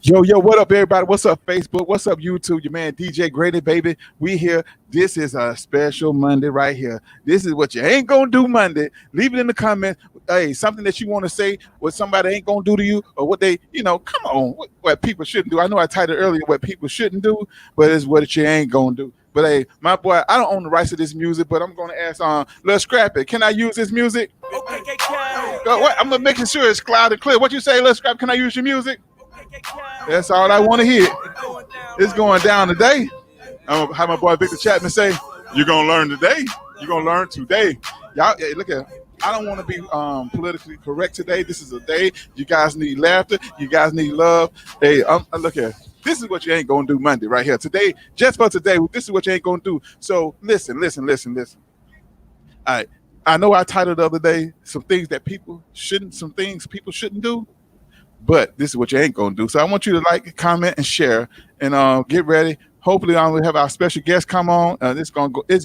Yo, what up, everybody? What's up, Facebook? What's up, YouTube? Your man DJ Grady, baby. We here. This is a special Monday right here. This is what you ain't gonna do Monday. Leave it in the comments. Hey, something that you want to say, what somebody ain't gonna do to you, or what they, come on, what people shouldn't do. I know I titled earlier what people shouldn't do, but it's what you ain't gonna do. But hey, my boy, I don't own the rights to this music, but I'm gonna ask Let's Scrap It. Can I use this music? Okay. I'm gonna making sure it's loud and clear. What you say, Let's Scrap? Can I use your music? That's all I want to hear. It's going down today. How my boy Victor Chapman say, you're going to learn today. You're going to learn today. Y'all, hey, look at I don't want to be politically correct today. This is a day. You guys need laughter. You guys need love. Hey, look here. This is what you ain't going to do Monday right here. Today, just for today, this is what you ain't going to do. So listen. All right. I know I titled the other day, some things people shouldn't do. But this is what you ain't gonna do. So I want you to like, comment, and share, and get ready. Hopefully, we have our special guest come on. It's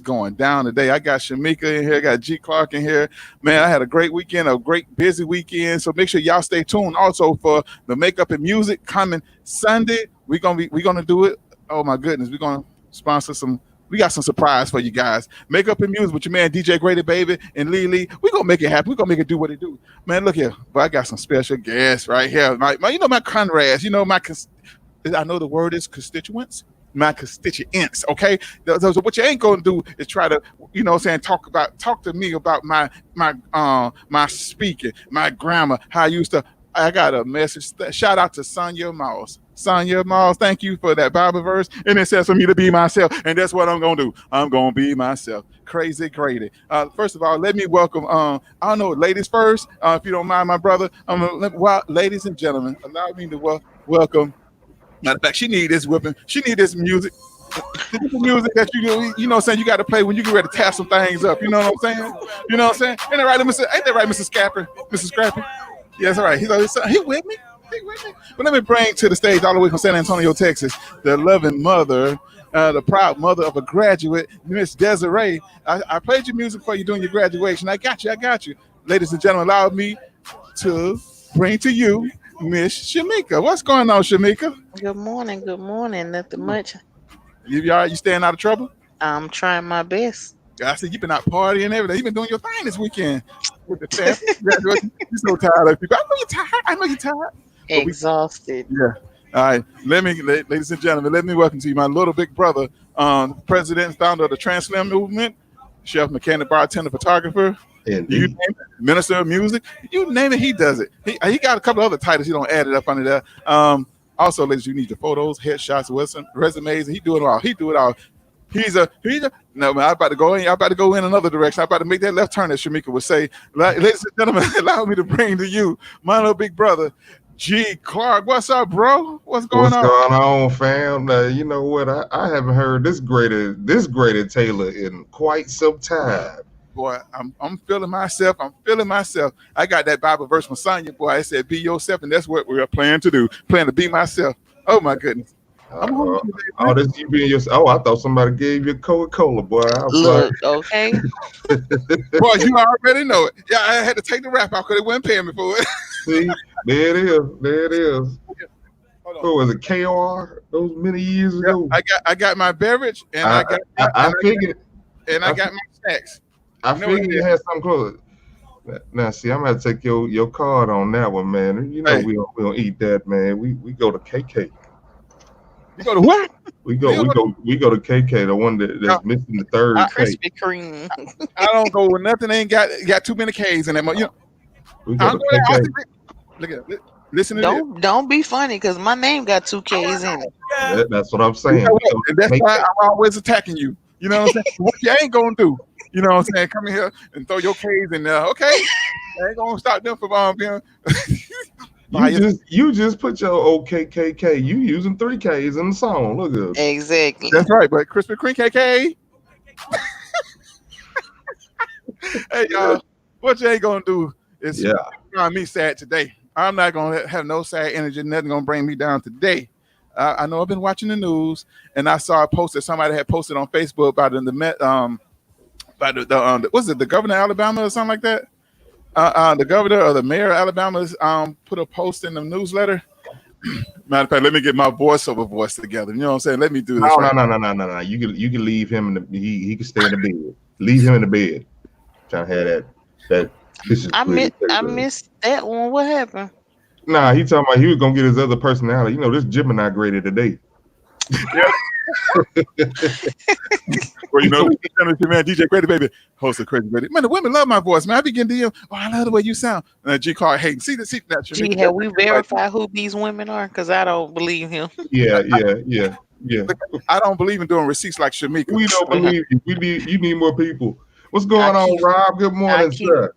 going down today. I got Shamika in here. I got G Clark in here. Man, I had a great weekend, a great busy weekend. So make sure y'all stay tuned. Also for the makeup and music coming Sunday, we're gonna do it. Oh my goodness, we're gonna sponsor some. We got some surprise for you guys. Makeup and music with your man DJ Grady, baby, and Lee. We're gonna make it happen. We're gonna make it do what it do. Man, look here. But I got some special guests right here. My Conrads, I know the word is constituents. My constituents, okay? So what you ain't gonna do is try to, talk to me about my speaking, my grammar, how I used to. I got a message. Shout out to Sonya Moss. Sonya Moss, thank you for that Bible verse. And it says for me to be myself. And that's what I'm going to do. I'm going to be myself. Crazy Grady. First of all, let me welcome, I don't know, ladies first, if you don't mind, my brother. Ladies and gentlemen, allow me to welcome. Matter of fact, she need this whipping. She need this music. This is the music that you got to play when you get ready to tap some things up. You know what I'm saying? Ain't that right, Mr. Scrappy? Mr. Scrappy? Yes, all right. He with me. But let me bring to the stage all the way from San Antonio, Texas, the loving mother, the proud mother of a graduate, Miss Desiree. I played your music for you during your graduation. I got you. Ladies and gentlemen, allow me to bring to you Miss Shamika. What's going on, Shamika? Good morning. Nothing much. You all right? You staying out of trouble? I'm trying my best. I said you've been out partying and everything. You've been doing your thing this weekend with the family. You're so tired of people. I know you're tired. Exhausted. Yeah. All right. Ladies and gentlemen, let me welcome to you my little big brother, president and founder of the Trans Slam movement, chef, mechanic, bartender, photographer, you name it, minister of music. You name it, he does it. He got a couple other titles. You don't add it up under there. Also, ladies, you need your photos, headshots, resumes. He do it all. He's a no man. I'm about to go in another direction. I'm about to make that left turn, as Shamika would say. Ladies and gentlemen, allow me to bring to you my little big brother, G Clark. What's up, bro? What's going on? What's going on, fam? You know what? I haven't heard this greater Taylor in quite some time. Boy, I'm feeling myself. I got that Bible verse from Sonya, boy. I said, be yourself, and that's what we're planning to do. Plan to be myself. Oh my goodness. This you being yourself. Oh, I thought somebody gave you a Coca-Cola, boy. Look, okay. Boy, you already know it. Yeah, I had to take the rap out because they wouldn't pay me for it. See, there it is. What was it, KR? Those many years ago. I got my beverage, and I got my snacks. I figured you had something close. Now, see, I'm gonna have to take your card on that one, man. You know, hey, we don't eat that, man. We go to KK. You go to what? We go to KK, the one that's missing the third K. Krispy Kreme. I don't go with nothing. Ain't got too many K's in that. We go to KK. Look at it. Listen to don't be funny because my name got 2 K's in it. That's what I'm saying. And that's why I'm always attacking you. You know what I'm saying? What you ain't gonna do? You know what I'm saying? Come in here and throw your K's in there. Okay, I ain't gonna stop them from being. You just put your OKKK. You using 3 K's in the song. Look at it. Exactly. That's right, but Krispy Kreme KK. Hey y'all, what you ain't gonna do is find me sad today. I'm not gonna have no sad energy. Nothing gonna bring me down today. I know I've been watching the news, and I saw a post that somebody had posted on Facebook about the governor of Alabama or something like that. The governor or the mayor of Alabama put a post in the newsletter. Matter of fact, let me get my voiceover voice together. You know what I'm saying? Let me do this. No. You can leave him in the. He can stay in the bed. Leave him in the bed. Trying to have that. This is I missed that one. What happened? Nah, he talking about he was gonna get his other personality. You know, this Gemini graded today. Well, you know, man, DJ Grady, baby, host of Crazy Grady. Man, the women love my voice, man. I begin to DM. Oh, I love the way you sound. G. Clark Hayden. See that? Gee, have we verified who these women are? Because I don't believe him. Yeah. I don't believe in doing receipts like Shamika. We don't believe you. You need more people. What's going on, Rob? Good morning, sir.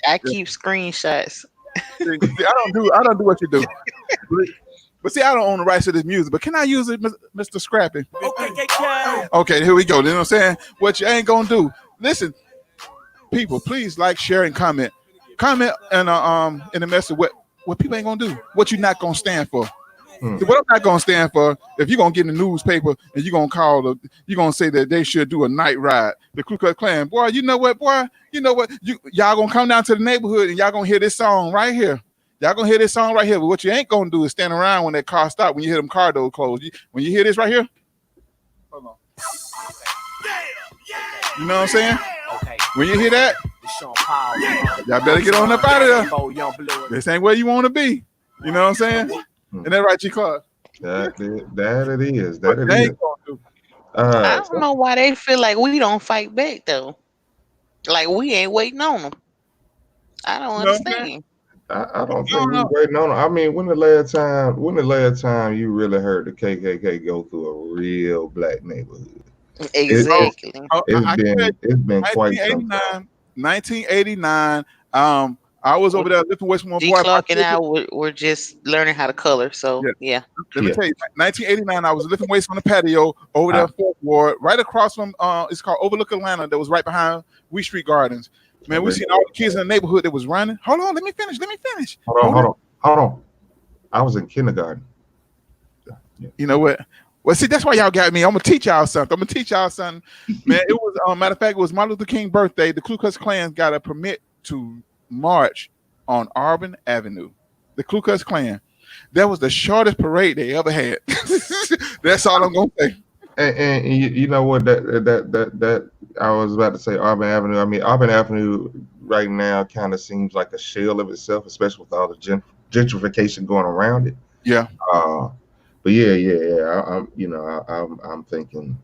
I keep screenshots. I don't do what you do. But see, I don't own the rights to this music. But can I use it, Mr. Scrappy? Okay, here we go. You know what I'm saying? What you ain't gonna do. Listen, people, please like, share, and comment. Comment and in the message what people ain't gonna do. What you not gonna stand for. What I'm not gonna stand for, if you're gonna get in the newspaper and you're gonna say that they should do a night ride, the Ku Klux Klan, boy, you know what, y'all gonna come down to the neighborhood and y'all gonna hear this song right here. But what you ain't gonna do is stand around when that car stop, when you hear them car doors close. When you hear this right here, hold on. You know what I'm saying? Okay. When you hear that, y'all better get on up out of there. This ain't where you want to be. You know what I'm saying? And that right, G. Clark? That it is. I don't know why they feel like we don't fight back though. Like we ain't waiting on them. I don't understand. I don't think we're waiting on them. I mean, when the last time you really heard the KKK go through a real black neighborhood? Exactly. It's been quite some time. 1989. I was over there lifting weights with my boy. Clark and I were just learning how to color. So yeah. Let me tell you, 1989. I was lifting weights on the patio over there, Fourth Ward, right across from it's called Overlook Atlanta. That was right behind Wheat Street Gardens. Man, we seen all the kids in the neighborhood that was running. Hold on, let me finish. Hold on. I was in kindergarten. You know what? Well, see, that's why y'all got me. I'm gonna teach y'all something. Man, it was matter of fact, it was Martin Luther King birthday. The Ku Klux Klan got a permit to march on Auburn Avenue. The Ku Klux Klan. That was the shortest parade they ever had. That's all I'm gonna say. And you know what? That I was about to say Auburn Avenue. I mean, Auburn Avenue right now kind of seems like a shell of itself, especially with all the gentrification going around it. Yeah. But yeah. I'm thinking,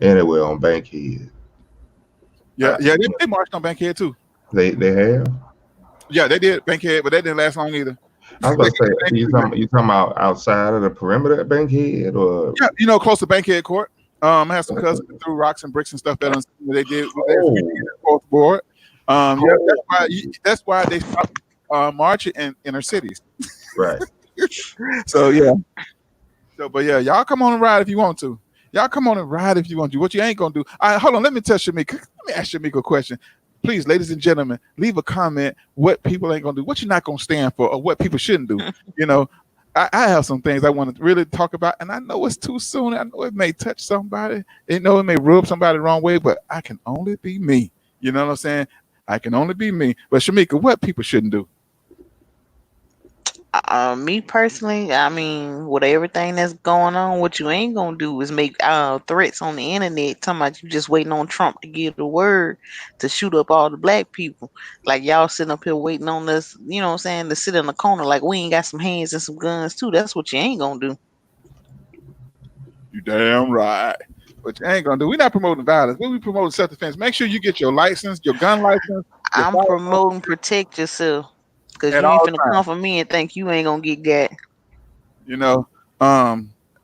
anywhere on Bankhead. Yeah. They marched on Bankhead too. They have. Yeah, they did Bankhead, but that didn't last long either. I was about to say, you talking about outside of the perimeter at Bankhead, or close to Bankhead Court. I have some cousins that threw rocks and bricks and stuff that they did. Fourth Ward. That's why they stopped marching in inner cities. Right. So yeah. But y'all come on and ride if you want to. What you ain't gonna do? Hold on. Let me tell Shamika. Let me ask Shamika a question. Please, ladies and gentlemen, leave a comment what people ain't gonna do, what you're not gonna stand for, or what people shouldn't do. I have some things I want to really talk about, and I know it's too soon. I know it may touch somebody. It may rub somebody the wrong way, but I can only be me. You know what I'm saying? I can only be me. But Shamika, what people shouldn't do? Me personally, I mean, with everything that's going on, what you ain't gonna do is make threats on the internet talking about you just waiting on Trump to give the word to shoot up all the black people. Like y'all sitting up here waiting on us, you know what I'm saying, to sit in the corner like we ain't got some hands and some guns too. That's what you ain't gonna do. You damn right. What you ain't gonna do. We're not promoting violence. We promoting self-defense. Make sure you get your license, your gun license. I'm promoting protect yourself. Because you ain't finna come for me and think you ain't gonna get got.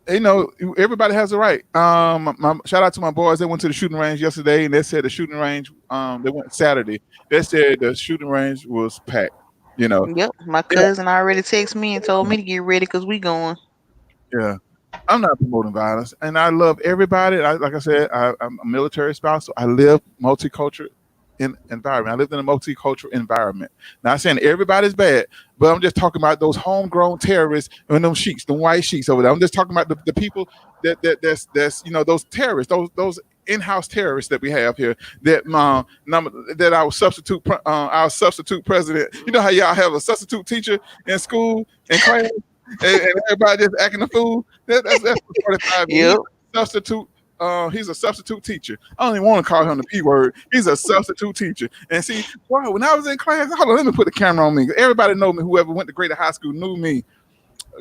Everybody has a right. Shout out to my boys. They went to the shooting range yesterday, and they said the shooting range. They went Saturday. They said the shooting range was packed. Yep. My cousin already texted me and told me to get ready because we going. Yeah. I'm not promoting violence, and I love everybody. Like I said, I'm a military spouse, so I live multicultural environment. I lived in a multicultural environment. Now I'm saying everybody's bad, but I'm just talking about those homegrown terrorists and them sheiks, them white sheiks over there. I'm just talking about the people that's those terrorists, those in-house terrorists that we have here. That our substitute president. You know how y'all have a substitute teacher in school and class. and everybody just acting a fool. That's 45 minutes. Yep. Substitute. He's a substitute teacher. I don't even want to call him the P word. He's a substitute teacher. And see, wow, when I was in class, hold on, let me put the camera on me. Everybody know me. Whoever went to Greater High School knew me.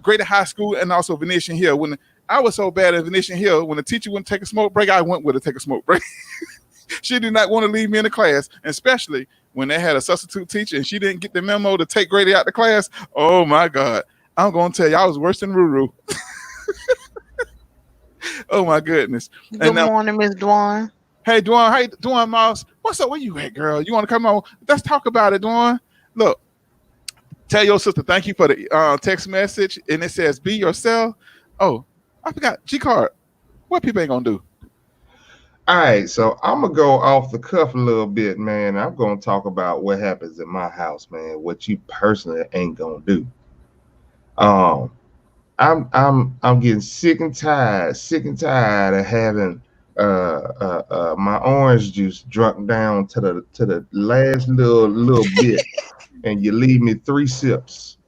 Greater High School and also Venetian Hill. When I was so bad at Venetian Hill, when the teacher wouldn't take a smoke break, I went with her to take a smoke break. She did not want to leave me in the class, especially when they had a substitute teacher and she didn't get the memo to take Grady out the class. Oh my God. I'm going to tell you, I was worse than Ruru. Oh my goodness. Good morning, Miss Dwan. Hey, Dwan. Hey, Dwan Moss. What's up? Where you at, girl? You want to come on? Let's talk about it, Dwan. Look, tell your sister thank you for the text message. And it says, be yourself. Oh, I forgot. G-Card. What people ain't going to do? All right, so I'm gonna go off the cuff a little bit, man. I'm gonna talk about what happens in my house, man. What you personally ain't gonna do. I'm getting sick and tired of having my orange juice drunk down to the last little bit, and you leave me 3 sips.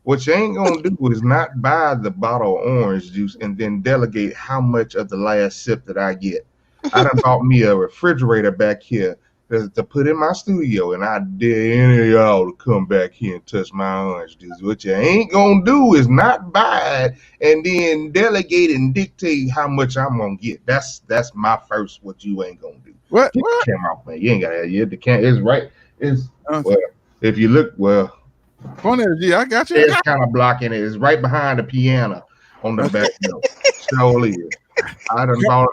What you ain't gonna do is not buy the bottle of orange juice and then delegate how much of the last sip that I get. I done bought me a refrigerator back here to put in my studio, and I dare any of y'all to come back here and touch my orange juice. What you ain't gonna do is not buy it and then delegate and dictate how much I'm gonna get. That's my first. What you ain't gonna do? What? Get the camera off, man. You ain't gotta. The camera is right. It's well. If you look well. Yeah, I got you. It's kind of blocking it. It's right behind the piano on the back door. Surely is. I done bought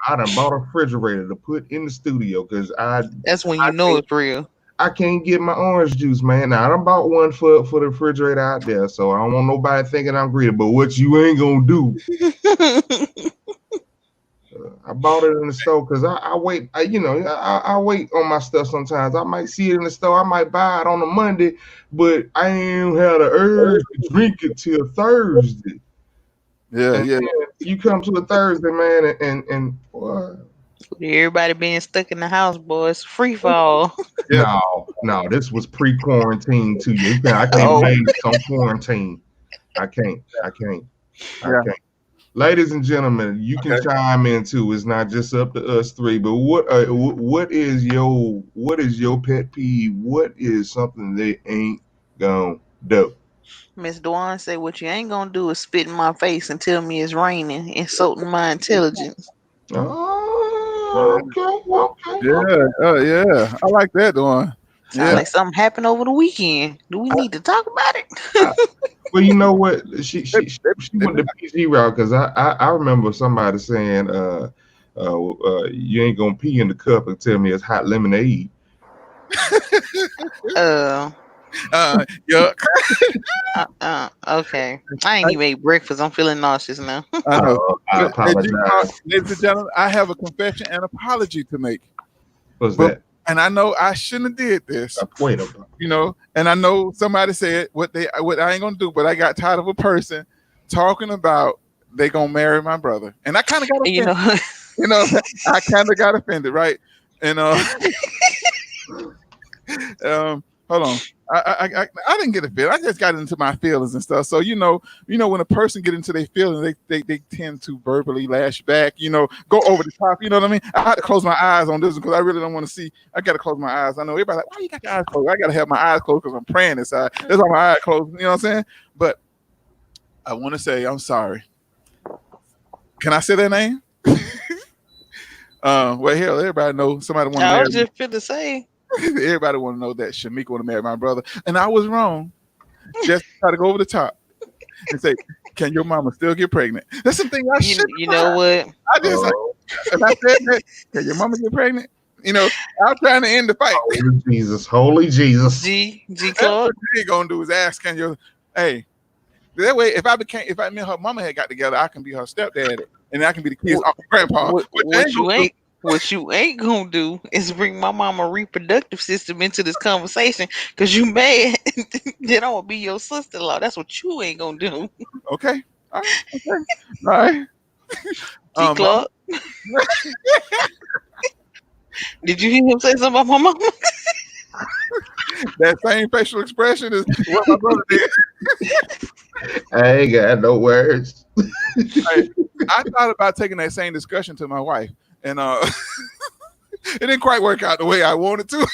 a refrigerator to put in the studio because that's when you know it's real. I can't get my orange juice, man. Now I done bought one for the refrigerator out there, so I don't want nobody thinking I'm greedy. But what you ain't gonna do? I bought it in the store because I wait. I wait on my stuff sometimes. I might see it in the store. I might buy it on a Monday, but I ain't had the urge to drink it till Thursday. Yeah. You come to a Thursday, man, and what? Everybody being stuck in the house, boys. Free fall. No, this was pre-quarantine to you. I can't blame this on quarantine. I can't. Ladies and gentlemen, you can chime in too. It's not just up to us three. But what is your pet peeve? What is something they ain't gonna do? Miss Dwan say, what you ain't gonna do is spit in my face and tell me it's raining, insulting my intelligence. Oh, okay. Yeah. I like that, Dwan. Sounds like something happened over the weekend. Do we need to talk about it? Well, you know what? She went the PG route because I remember somebody saying, you ain't gonna pee in the cup and tell me it's hot lemonade. Yuck. Okay. I ain't even ate breakfast. I'm feeling nauseous now. I know. I apologize. Ladies and gentlemen, I have a confession and apology to make. What's that? And I know I shouldn't have did this. Wait a minute. And I know somebody said what I ain't gonna do, but I got tired of a person talking about they gonna marry my brother, and I kind of got offended. I kind of got offended, right? And hold on. I didn't get offended. I just got into my feelings and stuff. So when a person get into their feelings, they tend to verbally lash back. Go over the top. You know what I mean? I had to close my eyes on this because I really don't want to see. I got to close my eyes. I know everybody like, why you got your eyes closed? I got to have my eyes closed because I'm praying inside. That's why my eyes closed. You know what I'm saying? But I want to say I'm sorry. Can I say their name? Well, hell, everybody knows somebody want to marry. I was just finna say. Everybody want to know that Shamika want to marry my brother, and I was wrong. Just try to go over the top and say, "Can your mama still get pregnant?" That's something I should. You know what? I just and I said that. Can your mama get pregnant? I'm trying to end the fight. Holy Jesus. G That's what you ain't gonna do is ask, "Can your hey?" That way, if I and her mama had got together, I can be her stepdad, and I can be the kids' grandpa. What you ain't gonna do is bring my mama reproductive system into this conversation because you mad that I want to be your sister-in-law. That's what you ain't gonna do. Okay. All right. Clark. Did you hear him say something about my mama? That same facial expression is what my brother did. I ain't got no words. Hey, I thought about taking that same discussion to my wife, and it didn't quite work out the way I wanted to.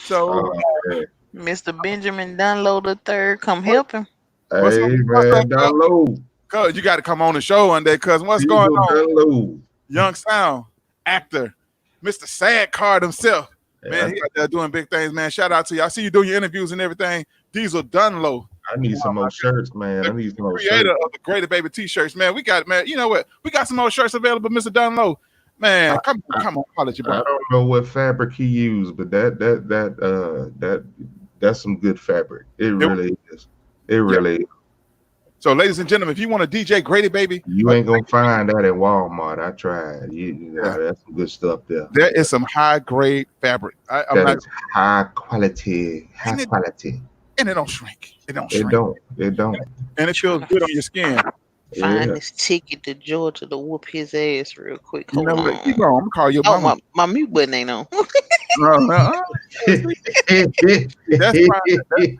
So, Oh, man. Mr. Benjamin Dunlow the third, come help him. what's Hey, what's up, man, down low. cuz? You got to come on the show one day, cuz. What's going Diesel on? down low. Young Sound actor, Mr. Sad Card himself. Man, Yeah, he out there doing big things, man. Shout out to you. I see you doing your interviews and everything. Diesel Dunlow, I need some more shirts, man. I need some more creator shirts. of the Greater Baby T-shirts, man. We got, man. You know what? We got some more shirts available, Mr. Dunlow. Man, come on, holler at your I brother. don't know what fabric he used, but that's some good fabric. It really is. It really is. So, ladies and gentlemen, if you want a DJ Grady Baby, You ain't gonna find that at Walmart. I tried. That's some good stuff there. there is some high grade fabric. I'm That not, is high quality. High and it, quality. and it don't shrink. It don't It shrink, don't. It don't. and it feels good on your skin. Find Yeah. this ticket to Georgia to whoop his ass real quick. You Hold know on. what? Keep on. I'm gonna call your Oh, mama. my mute button ain't on. That's fine.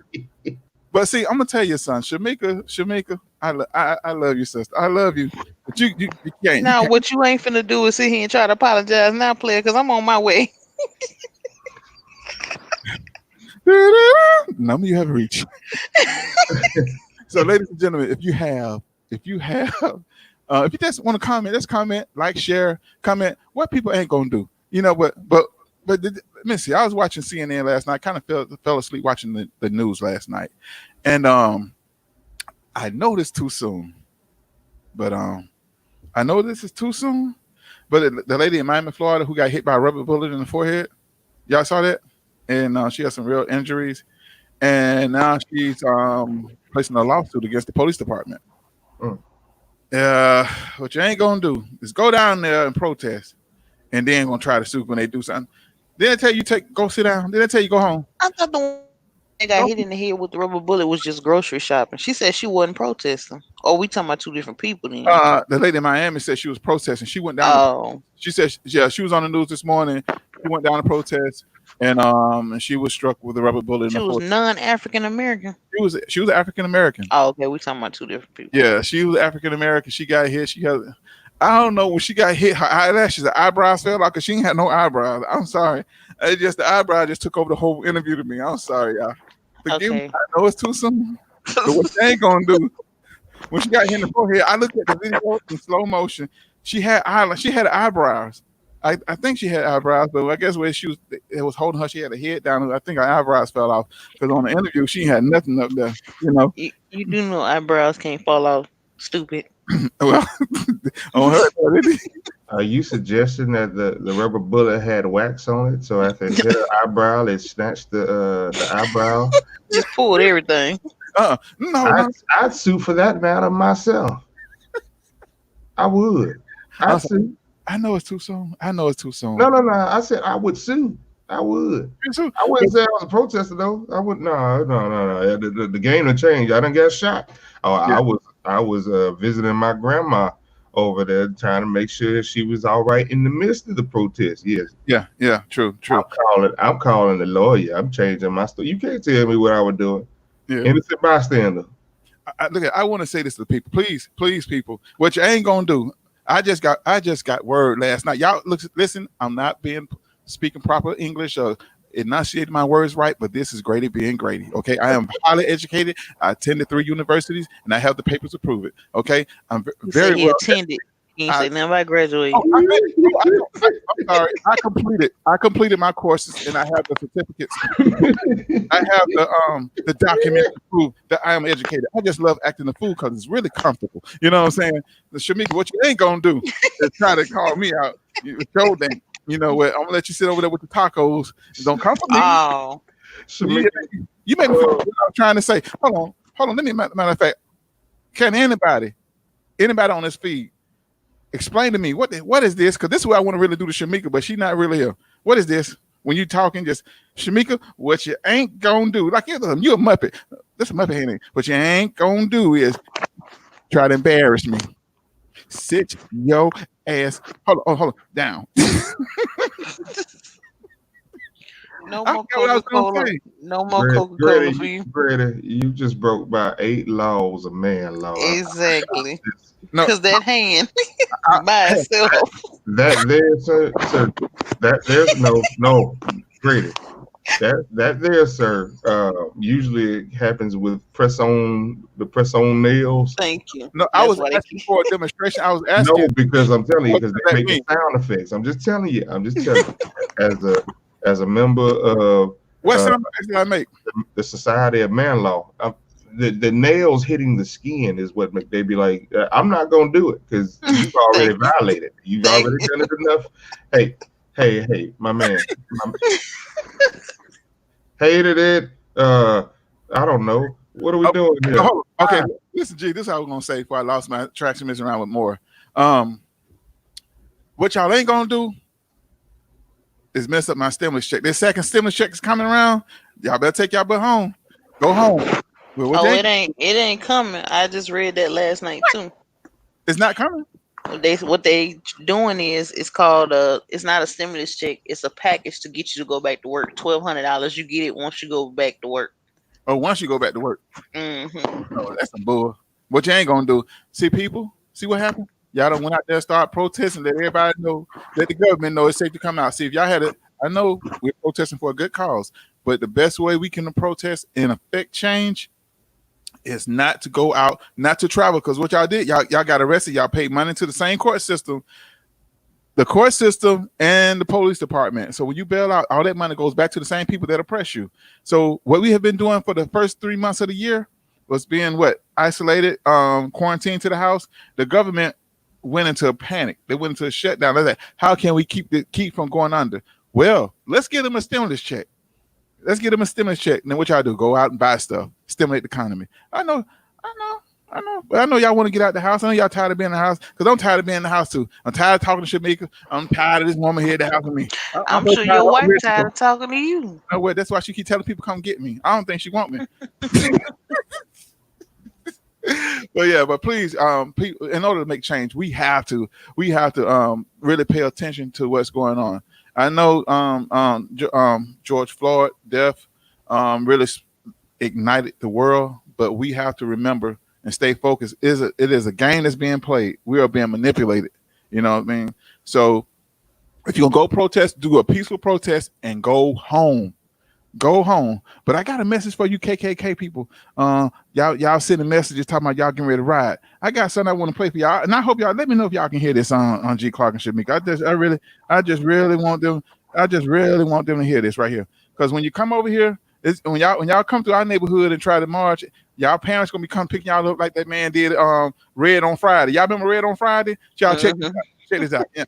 But see, I'm gonna tell you, son, Shamika, I love you, sister. I love you, but you can't. Now, You what you ain't finna do is sit here and try to apologize now, player, because I'm on my way. can't. Number you have reached. So, ladies and gentlemen, if you just want to comment, just comment, like, share, comment. What people ain't gonna do, you know. But let me see. I was watching CNN last night. Kind of fell asleep watching the news last night, and I know this too soon, but I know this is too soon. But the lady in Miami, Florida, who got hit by a rubber bullet in the forehead, y'all saw that, and she has some real injuries, and now she's placing a lawsuit against the police department. Mm. What you ain't gonna do is go down there and protest, and then gonna try to sue when they do something. Then they tell you go sit down. Then they tell you go home. I thought the one that got hit in the head with the rubber bullet was just grocery shopping. She said she wasn't protesting. Oh, we talking about two different people then. The lady in Miami said she was protesting. She went down. Oh, She said, yeah, she was on the news this morning. She went down to protest, and she was struck with a rubber bullet in she the was forehead. non-African American. She was African American. Oh, okay, we talking about two different people. Yeah, she was African American. She got hit. I don't know, when she got hit, her eyelashes, her eyebrows fell out because she ain't had no eyebrows. I'm sorry. It's just the eyebrow just took over the whole interview to me. I'm sorry, y'all. Forgive me. Okay. I know it's too soon. But what she ain't gonna do when she got hit in the forehead? I looked at the video in slow motion. She had eyebrows. I think she had eyebrows, but I guess where it was holding her, she had a head down. I think her eyebrows fell off because on the interview she had nothing up there. You know, You do know eyebrows can't fall off. Stupid. well, on her. Are you suggesting that the rubber bullet had wax on it, so after it hit her eyebrow, it snatched the eyebrow? Just pulled everything. No. I'd sue for that matter myself. I would. I'd sue. I know it's too soon. No. I said I would sue. I would. I wouldn't say I was a protester though. I would. No. The game had changed. I done got shot. Oh, yeah. I was visiting my grandma over there, trying to make sure she was all right in the midst of the protest. Yes. Yeah. True. I'm calling the lawyer. I'm changing my story. You can't tell me what I was doing. Yeah. Innocent bystander. I want to say this to the people. Please, people. What you ain't gonna do. I just got word last night. Y'all listen. I'm not speaking proper English or enunciating my words right, but this is Grady being Grady. Okay, I am highly educated. I attended 3 universities, and I have the papers to prove it. Okay, I'm very well attended. You ain't say nothing about graduating. I'm sorry. I completed my courses, and I have the certificates. I have the documents to prove that I am educated. I just love acting the fool because it's really comfortable. You know what I'm saying? The Shamika, what you ain't gonna do is try to call me out. You know what? I'm gonna let you sit over there with the tacos. Don't come for me. Oh, Shamika, you made me feel what I was trying to say. Hold on. Let me matter of fact. Can anybody on this feed explain to me what is this? Because this is what I want to really do to Shamika, but she's not really here. What is this? When you talking, just Shamika, what you ain't gonna do? Like you a Muppet. This is a Muppet head. What you ain't gonna do is try to embarrass me. Sit your ass. Hold on, down. No I more forgot what I was Coca gonna Cola. say. No more Coca Cola for you. Greta, you just broke by 8 laws of man law. Exactly. No, Cause that hand I, by hey, itself. That there, sir, that there's no, Greta. That there, sir, usually happens with the press on nails. Thank you. no, I That's was why they asking keep. for a demonstration. I was asking, No, because I'm telling you, what because does they that make the mean? sound effects. I'm just telling you. I'm just telling you. As a member of What uh, sound effects did I make? the Society of Man Law, the nails hitting the skin is what they be like. I'm not gonna do it because you've already Thank you. violated. You've Thank already you. done it enough. Hey, hey, my man. My, hated it. I don't know. What are we Oh, doing here? hold on. Okay, listen, G. This is what I was gonna say before I lost my traction messing around with more. Um, what y'all ain't gonna do is mess up my stimulus check. This second stimulus check is coming around. Y'all better take y'all butt home. Go home. Well, what you Oh, ain't, it ain't coming. I just read that last night too. it's not coming. What they doing is it's called it's not a stimulus check. It's a package to get you to go back to work. $1,200. You get it once you go back to work. Or once you go back to work. Hmm. Oh, that's some bull. What you ain't gonna do? See people? See what happened? Y'all don't went out there and start protesting. Let everybody know. Let the government know it's safe to come out. See if y'all had it. I know we're protesting for a good cause, but the best way we can protest and affect change is not to go out, not to travel. Because what y'all did, y'all got arrested. Y'all paid money to the same court system, the court system, and the police department. So when you bail out, all that money goes back to the same people that oppress you. So what we have been doing for the first 3 months of the year was being what isolated, quarantined to the house. The government went into a panic. They went into a shutdown. They're like, how can we keep from going under? Well, let's give them a stimulus check. Let's get them a stimulus check. And then what y'all do? Go out and buy stuff, stimulate the economy. I know. But I know y'all want to get out the house. I know y'all tired of being in the house because I'm tired of being in the house too. I'm tired of talking to Shamika. I'm tired of this woman here at the house with me. I'm I'm so sure tired. your I'm wife ready to tired go. of talking to you. You know what? That's why she keep telling people come get me. I don't think she want me. But yeah, but please, people, in order to make change, we have to really pay attention to what's going on. I know George Floyd death really ignited the world, but we have to remember and stay focused. It is a game that's being played. We are being manipulated. You know what I mean? So if you're gonna go protest, do a peaceful protest and go home. Go home. But I got a message for you KKK people. Y'all sending messages talking about y'all getting ready to ride. I got something I want to play for y'all, and I hope y'all let me know if y'all can hear this on G Clark and Shamika. I just really want them to hear this right here. Because when you come over here, when y'all come to our neighborhood and try to march, y'all parents gonna be come picking y'all up like that man did Red on Friday. Y'all remember Red on Friday? Y'all Hmm. check this out. Yeah.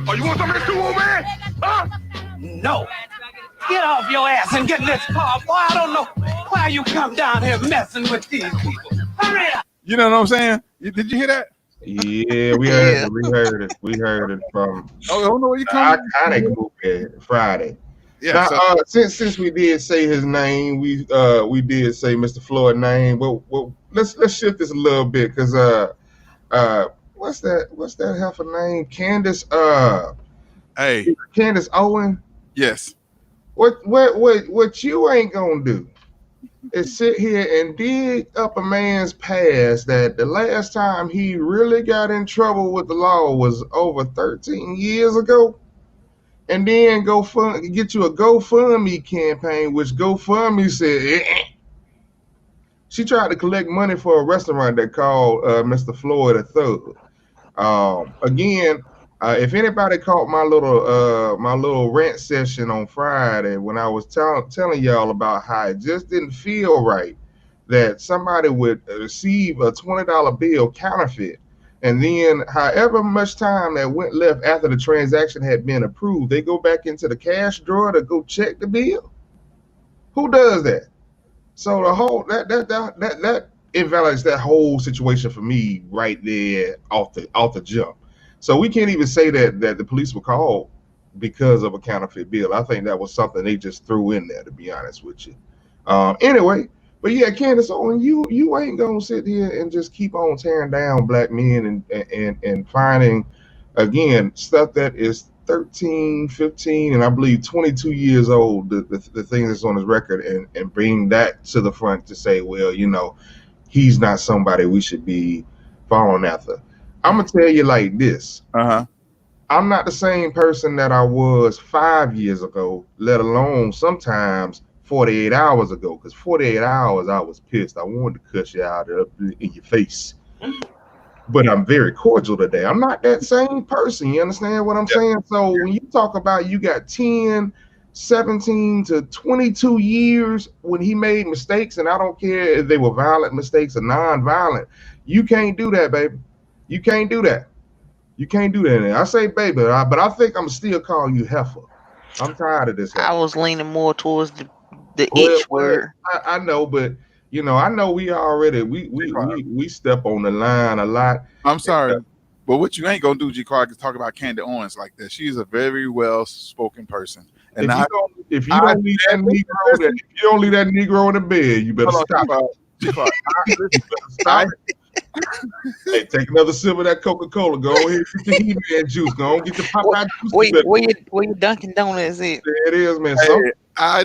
Oh, you want some of this too, old man? Huh? No. Get off your ass and get in this car, boy. I don't know why you come down here messing with these people. Hurry up. You know what I'm saying? Did you hear that? Yeah, we heard Yeah. it. We heard it. We heard it from Oh, I don't know where you the come. iconic movie Friday. Yeah. Now, So since we did say his name, we did say Mr. Floyd name. Well, let's shift this a little bit because what's that heifer name? hey, Candace Owen. yes. What you ain't gonna do is sit here and dig up a man's past that the last time he really got in trouble with the law was over 13 years ago, and then get you a GoFundMe campaign, which GoFundMe said she tried to collect money for a restaurant that called Mr. Floyd a thug. Again, if anybody caught my little rant session on Friday when I was telling y'all about how it just didn't feel right that somebody would receive a $20 bill counterfeit, and then however much time that went left after the transaction had been approved, they go back into the cash drawer to go check the bill. Who does that? So the whole that invalidates that whole situation for me right there off the jump. So we can't even say that the police were called because of a counterfeit bill. I think that was something they just threw in there, to be honest with you. Anyway, but yeah, Candace Owen, you ain't gonna sit here and just keep on tearing down black men and finding again stuff that is 13, 15, and I believe 22 years old, the thing that's on his record, and bring that to the front to say, well, he's not somebody we should be following after. I'm going to tell you like this. I'm not the same person that I was 5 years ago, let alone sometimes 48 hours ago, because 48 hours I was pissed. I wanted to cuss you out in your face. But I'm very cordial today. I'm not that same person. You understand what I'm saying? So when you talk about you got 10, 17 to 22 years when he made mistakes, and I don't care if they were violent mistakes or non-violent, you can't do that, baby. You can't do that. You can't do that. I say baby, but I think I'm still calling you heifer. I'm tired of this. I was leaning more towards the itch word. I know, but I know we already we step on the line a lot. I'm sorry, but what you ain't gonna do, G. Clark, is talk about Candy Owens like that. She's a very well-spoken person. And if you don't leave that Negro in the bed, you better stop. G. Clark, stop. Hey, take another sip of that Coca-Cola. Go ahead, get the He-Man juice. Go on, get the Popeye juice. Where your Dunkin' Donuts is? There it is, man. Hey, I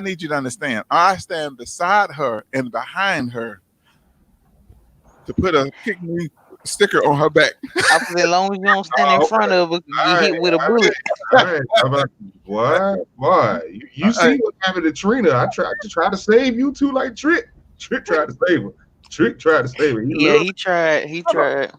need you to understand. I stand beside her and behind her to put a kick me sticker on her back. As long as you don't stand in front of her, you hit with a bullet. Boy, you see what happened to Trina? I tried to save you too, like Trick. Trick tried to save her. Trick tried to save her. He tried.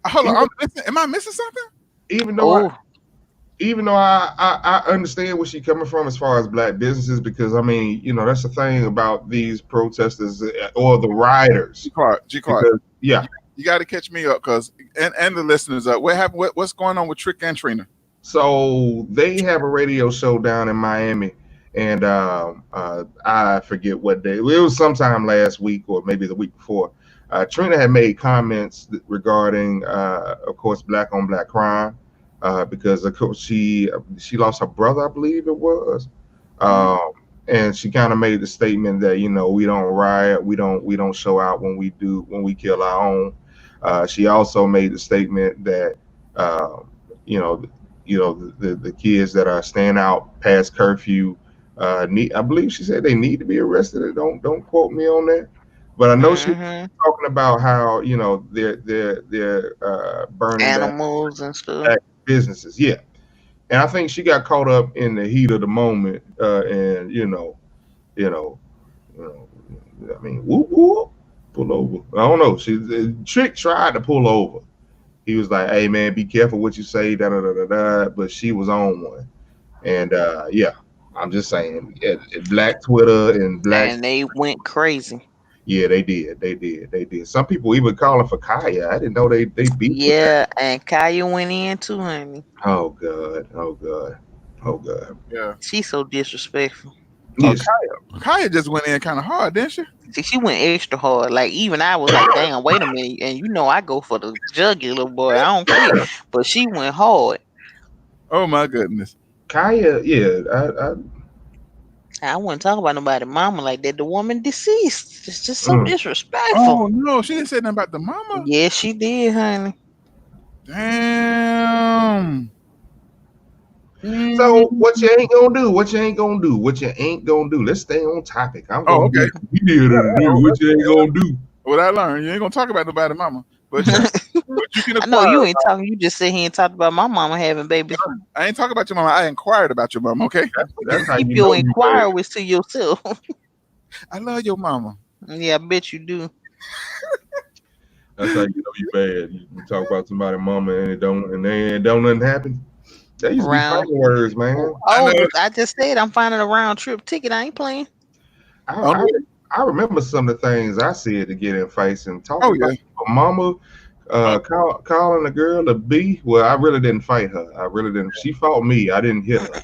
Hold on, am I missing something? Even though I understand where she's coming from as far as black businesses, because I mean, that's the thing about these protesters or the rioters. G. Clark, yeah, you got to catch me up, and the listeners up. What happened? What's going on with Trick and Trina? So they have a radio show down in Miami, and I forget what day. It was sometime last week or maybe the week before. Trina had made comments regarding, of course, black on black crime. Because of course she lost her brother, I believe it was, and she kind of made the statement that we don't riot, we don't show out when we kill our own. She also made the statement that the kids that are staying out past curfew I believe she said they need to be arrested. Don't quote me on that, but I know she was talking about how they're burning animals and stuff. Businesses, yeah, and I think she got caught up in the heat of the moment, and I mean, whoop whoop, pull over. I don't know. Trick tried to pull over. He was like, "Hey man, be careful what you say." Da da da da da. But she was on one, and yeah, I'm just saying, Black Twitter and they went crazy. Yeah, they did. Some people even calling for Kaya. I didn't know they beat. Yeah, and Kaya went in too, honey. Oh God. Yeah, she's so disrespectful. Yes. Kaya just went in kind of hard, didn't she? See, she went extra hard. Like even I was like, damn, wait a minute. And I go for the jugular, boy. I don't care. But she went hard. Oh my goodness. Kaya, yeah, I wouldn't talk about nobody's mama like that. The woman deceased. It's just so disrespectful. Oh no, she didn't say nothing about the mama. Yeah, she did, honey. Damn. So what you ain't gonna do? What you ain't gonna do? Let's stay on topic. I'm gonna okay. What you ain't gonna do? What I learned, you ain't gonna talk about nobody's mama, but you can. I know you ain't talking. You just sit here and talk about my mama having babies. I ain't talking about your mama. I inquired about your mama. Okay, that's how keep you your inquiries to yourself. I love your mama. Yeah, I bet you do. That's how you know you bad. You talk about somebody's mama and don't nothing happen. That used to be fighting words, man. Oh, I just said I'm finding a round trip ticket. I ain't playing. I remember some of the things I said to get in fights and talking about my mama calling a girl a B. Well, I really didn't fight her. I really didn't. She fought me. I didn't hit her.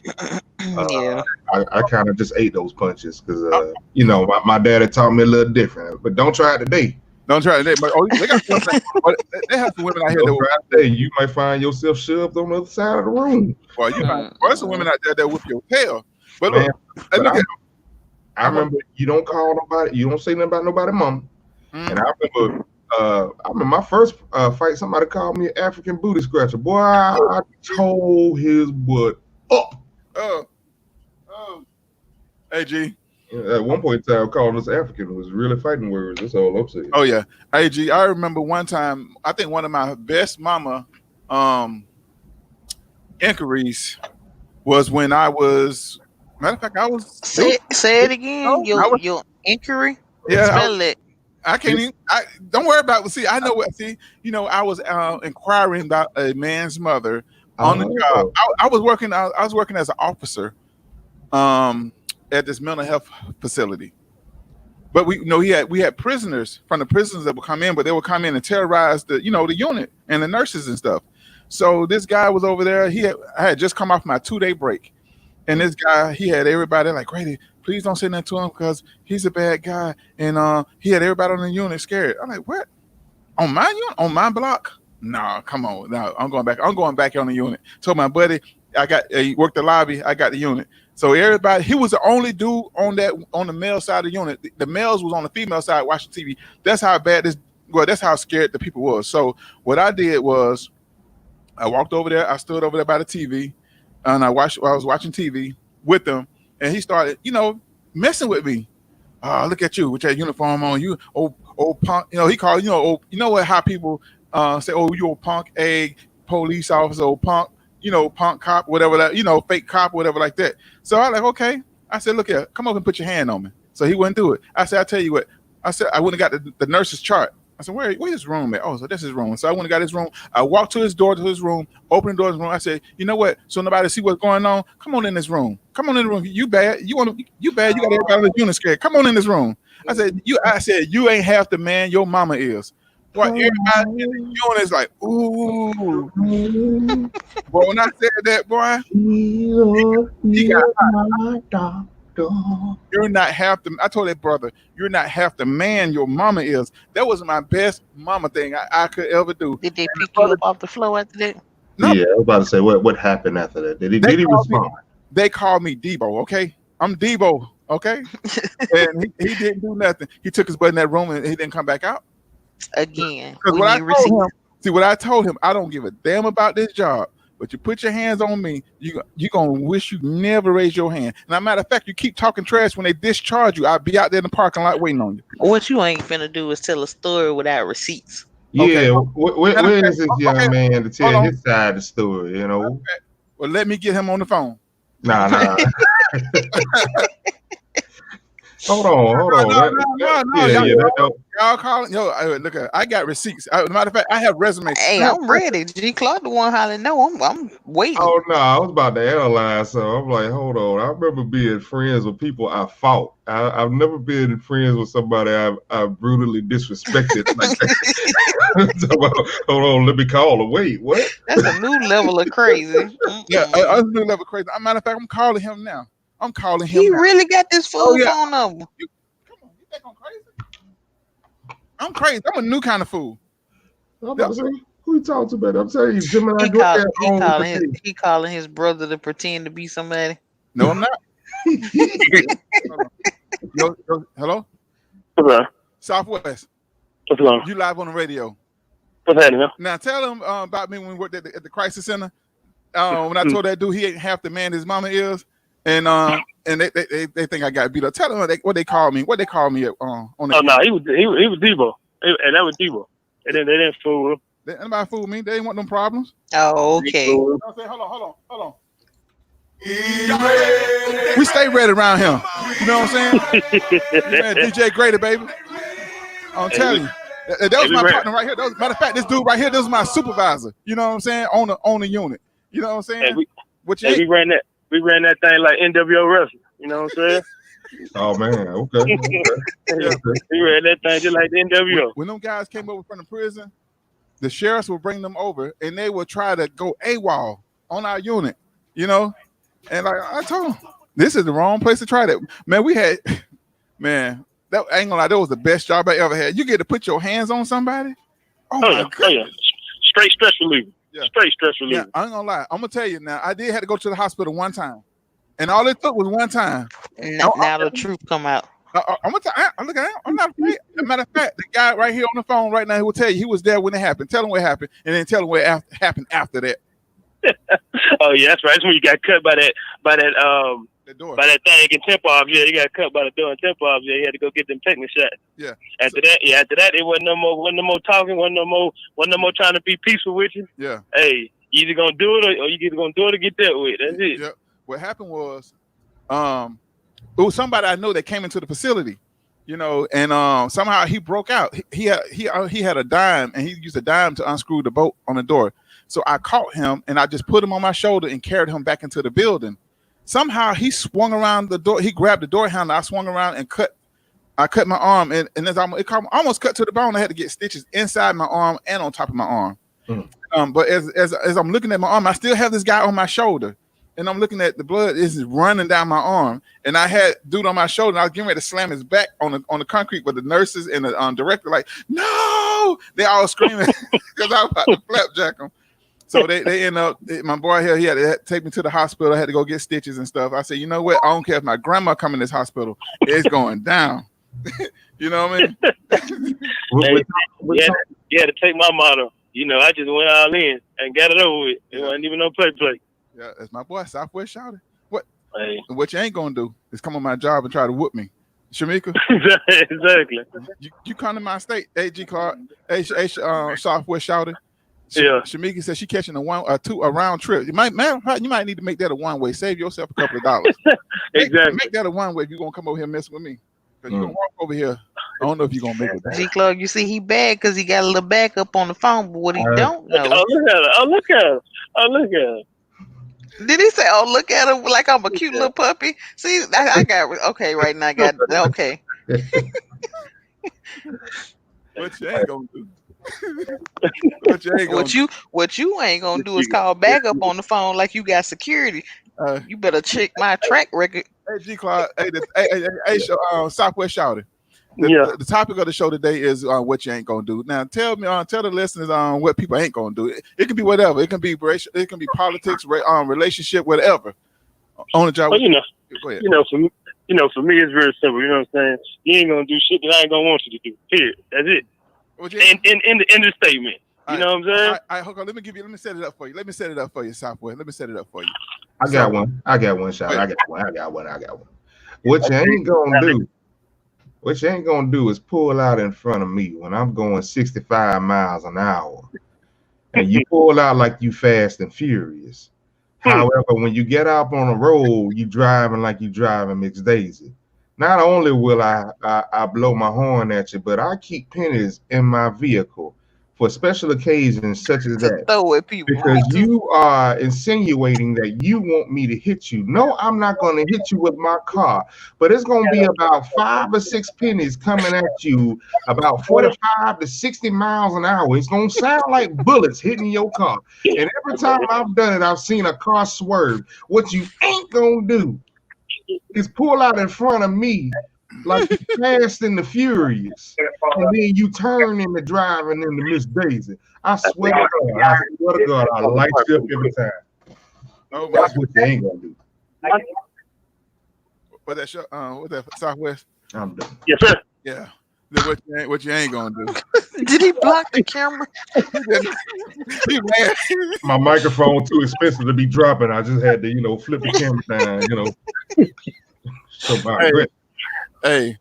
Yeah. I kind of just ate those punches because my daddy taught me a little different. But don't try it today. Don't try it today. But they got they have some women out here that you might find yourself shoved on the other side of the room. Well, there's some women out there that whip your tail. But look, I remember you don't call nobody, you don't say nothing about nobody's mom. And I remember I remember my first fight. Somebody called me an African booty scratcher. Boy, I tore his butt up. Oh, hey G. At one point in time, calling us African was really fighting words. That's all I'm saying. Oh yeah, hey G. I remember one time. I think one of my best mama inquiries was when I was. Matter of fact, I was. Say it again. Your inquiry. Yeah, Spell it. I can't even. Don't worry about it. See, I know what. See, I was inquiring about a man's mother on the job. I was working. I was working as an officer, at this mental health facility. But we had prisoners from the prisons that would come in, but they would come in and terrorize the unit and the nurses and stuff. So this guy was over there. I had just come off my 2-day break, and this guy, he had everybody like, Grady, please don't say nothing to him because he's a bad guy. And he had everybody on the unit scared. I'm like, what? On my unit? On my block? No, come on. No, I'm going back. I'm going back on the unit. Told my buddy, he worked the lobby. I got the unit. So everybody, he was the only dude on the male side of the unit. The males was on the female side watching TV. That's how bad that's how scared the people was. So what I did was I walked over there. I stood over there by the TV, and I was watching TV with them, and he started, messing with me. Look at you with that uniform on. You old punk. He called, how people say, oh, you old punk egg police officer, old punk. Punk cop, whatever that, fake cop, whatever like that. So I like, okay. I said, look here, come over and put your hand on me. So he went through it. I said, I'll tell you what. I said, I went and got the nurse's chart. I said, where's his room at? Oh, so that's his room. So I went and got his room. I walked to his room, opened the door of his room. I said, you know what? So nobody see what's going on. Come on in this room. Come on in the room. You bad. You bad. You got everybody on the unit scared. Come on in this room. I said, you ain't half the man your mama is. Boy, everybody in the unit is like, ooh. Boy, when I said that, boy, he got hot. You're not half the. I told that brother, you're not half the man your mama is. That was my best mama thing I could ever do. Did they pick you up off the floor after that? No. Yeah, I was about to say what happened after that. Did he respond? They called me Debo. Okay, I'm Debo. Okay, and he didn't do nothing. He took his butt in that room and he didn't come back out. Again, what I told him, I don't give a damn about this job, but you put your hands on me, you gonna wish you never raised your hand. And as a matter of fact, you keep talking trash when they discharge you. I'll be out there in the parking lot waiting on you. What you ain't finna do is tell a story without receipts. Yeah, okay. Where is this young man to tell his side of the story? Okay. Well, let me get him on the phone. Nah. Hold on. No. Y'all calling? Look, I got receipts. Matter of fact, I have resumes. Hey, I'm ready. G. Clark the one hollering. No, I'm waiting. Oh no, I was about to analyze. So I'm like, hold on. I remember being friends with people I fought. I've never been friends with somebody I've brutally disrespected. Like that. Hold on, let me call. Wait, what? That's a new level of crazy. Yeah, a new level of crazy. As a matter of fact, I'm calling him now. He really got this fool phone number. Come on, you think I'm crazy? I'm crazy. I'm a new kind of fool. Who you talking about? I'm telling you, Gemini. He calling his brother to pretend to be somebody. No, I'm not. Hello? What's up? Southwest. What's going on? You live on the radio. What's happening? Now tell him about me when we worked at the crisis center. When I told that dude he ain't half the man his mama is. And they think I got beat up. Tell them what they call me. What they call me on the. Oh no, he was Debo, and that was Debo. And then they didn't fool him. Anybody fool me? They didn't want no problems. Oh, okay. Hold on. We stay ready around him. You know what I'm saying? Man, DJ Grady, baby. I'm telling you. That was my partner right here. Matter of fact, this dude right here, this was my supervisor. You know what I'm saying? On the unit. You know what I'm saying? We ran that thing like NWO wrestling. You know what I'm saying? Oh man, okay. We ran that thing just like the NWO. When them guys came over from the prison, the sheriffs would bring them over and they would try to go AWOL on our unit, And like I told them, this is the wrong place to try that. Man, that I ain't gonna lie, that was the best job I ever had. You get to put your hands on somebody. Oh my God. Oh yeah. Straight stress reliever. Yeah. Straight stress reliever. Yeah, I ain't gonna lie. I'm gonna tell you now. I did have to go to the hospital one time, and all it took was one time. Now the truth come out. I'm not afraid. As a matter of fact, the guy right here on the phone right now, he will tell you he was there when it happened. Tell him what happened, and then tell him what happened after that. Oh yeah, that's right. That's when you got cut by that The door. by that thing in tip off. Yeah, you got cut by the door in tip off. Yeah, you had to go get them tetanus shots. Yeah. After that, it wasn't no more talking, wasn't no more trying to be peaceful with you. Yeah. Hey, you either gonna do it or you either gonna do it or get dealt with. That's it. Yeah. What happened was, it was somebody I know that came into the facility, and somehow he broke out. He had a dime, and he used a dime to unscrew the bolt on the door. So I caught him, and I just put him on my shoulder and carried him back into the building. Somehow he swung around the door. He grabbed the door handle. I swung around and I cut my arm, and as it almost cut to the bone. I had to get stitches inside my arm and on top of my arm. But as I'm looking at my arm, I still have this guy on my shoulder, and I'm looking at the blood is running down my arm, and I had dude on my shoulder, and I was getting ready to slam his back on the concrete, but the nurses and the director like, no, they all screaming because I was about to flapjack him. So they end up, my boy here, he had to take me to the hospital. I had to go get stitches and stuff. I said, you know what? I don't care if my grandma come in this hospital. It's going down. You know what I mean? You had to take my motto. I just went all in and got it over with. It wasn't even no play. Yeah, that's my boy, Southwest Shouted. What? Hey. What you ain't gonna do is come on my job and try to whoop me. Shamika? Exactly. You come to my state, AG Clark, Southwest Shouted. Yeah. Shamika said she catching a round trip. You might need to make that a one way. Save yourself a couple of dollars. Exactly. Make that a one way if you're gonna come over here and mess with me. Because you're gonna walk over here. I don't know if you're gonna make it back. G Club, you see he bad because he got a little backup on the phone, but what he don't know. Oh, look at her. Oh, look at her. Did he say, oh, look at him like I'm a cute little puppy? See, I got, okay, right now I got, okay. What you ain't gonna do? What you ain't gonna do is call back up on the phone like you got security. You better check my track record. Hey, G Clark, Southwest Shouted. The topic of the show today is what you ain't gonna do. Now, tell the listeners what people ain't gonna do. It can be whatever. It can be racial. It can be politics, relationship, whatever. On the job. Well, go ahead. For me, it's very simple. You know what I'm saying? You ain't gonna do shit that I ain't gonna want you to do. Period. That's it. In the statement. You know what I'm saying? All right, hold on. Let me set it up for you. Southwest. Let me set it up for you. I got one shot. I got one. What you ain't gonna do is pull out in front of me when I'm going 65 miles an hour. And you pull out like you fast and furious. However, when you get out on the road, you driving like you driving Mixed Daisy. Not only will I blow my horn at you, but I keep pennies in my vehicle for special occasions such as that. Throw at people. Because you are insinuating that you want me to hit you. No, I'm not going to hit you with my car, but it's going to be about 5 or 6 pennies coming at you about 45 to 60 miles an hour. It's going to sound like bullets hitting your car. And every time I've done it, I've seen a car swerve. What you ain't going to do is pull out in front of me like Fast and the Furious, and then you turn into driving into Miss Daisy. I swear to God, I light you up every time. Oh, that's what you ain't gonna do. What that Southwest? I'm done. Yes, sir. Yeah. What you ain't gonna do? Did he block the camera? My microphone too expensive to be dropping. I just had to, flip the camera down. So Hey,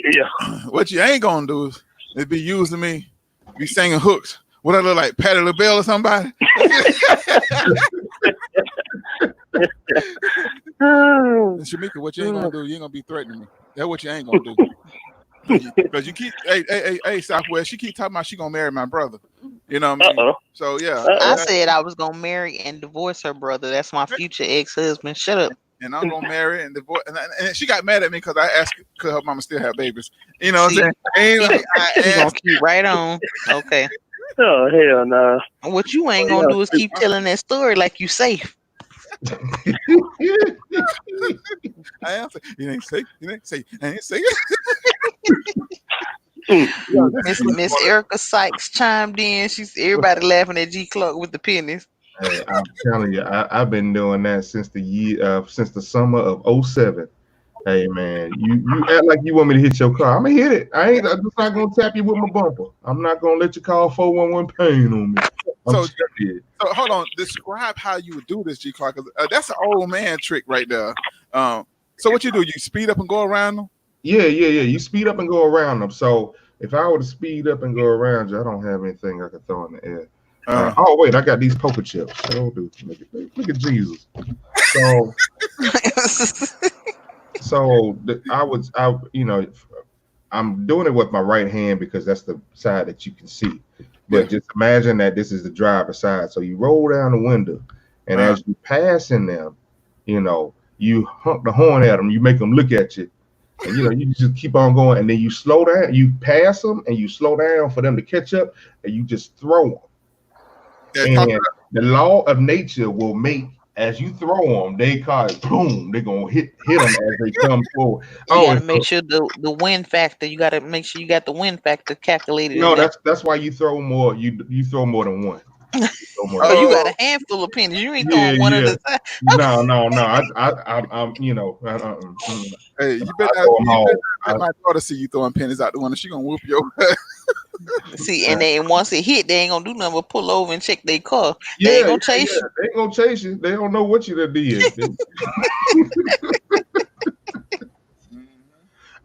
yeah. What you ain't gonna do is be using me, be singing hooks. What I look like, Patti LaBelle or somebody? Shamika, what you ain't gonna do? You ain't gonna be threatening me. That's what you ain't gonna do. Because you keep, hey, Southwest, she keep talking about she gonna marry my brother. You know what I mean? So yeah. I said I was gonna marry and divorce her brother. That's my future ex-husband. Shut up. And I'm gonna marry and divorce. And she got mad at me because I asked could her mama still have babies. You know what I'm saying? She's gonna keep right on. Okay. Oh hell no. What you ain't gonna do is keep telling that story like you safe. I answer. You ain't safe. I ain't safe. Miss Erica Sykes chimed in. Everybody laughing at G Clark with the pennies. Hey, I'm telling you, I've been doing that since the summer of 07. Hey man, you act like you want me to hit your car. I'm gonna hit it. I'm just not gonna tap you with my bumper. I'm not gonna let you call 411 pain on me. So hold on. Describe how you would do this, G Clark. That's an old man trick right there. So what you do? You speed up and go around them? Yeah. You speed up and go around them. So if I were to speed up and go around you, I don't have anything I can throw in the air. Oh wait, I got these poker chips. Oh, dude, look at Jesus. So I'm doing it with my right hand because that's the side that you can see. But just imagine that this is the driver's side. So you roll down the window, and as you passing them, you honk the horn at them. You make them look at you, and you just keep on going. And then you slow down. You pass them, and you slow down for them to catch up, and you just throw them. And the law of nature will make. As you throw them, they call it boom. They're gonna hit them as they come forward. You gotta make sure the wind factor. You gotta make sure you got the wind factor calculated. No, that's why you throw more. You throw more than one. You got a handful of pennies. You ain't throwing one at a time. No. Hey, you better let my daughter see you throwing pennies out the window. She gonna whoop your. See, and then once it hit, they ain't gonna do nothing but pull over and check their car. They ain't gonna chase you. They ain't gonna chase you. They don't know what you done did.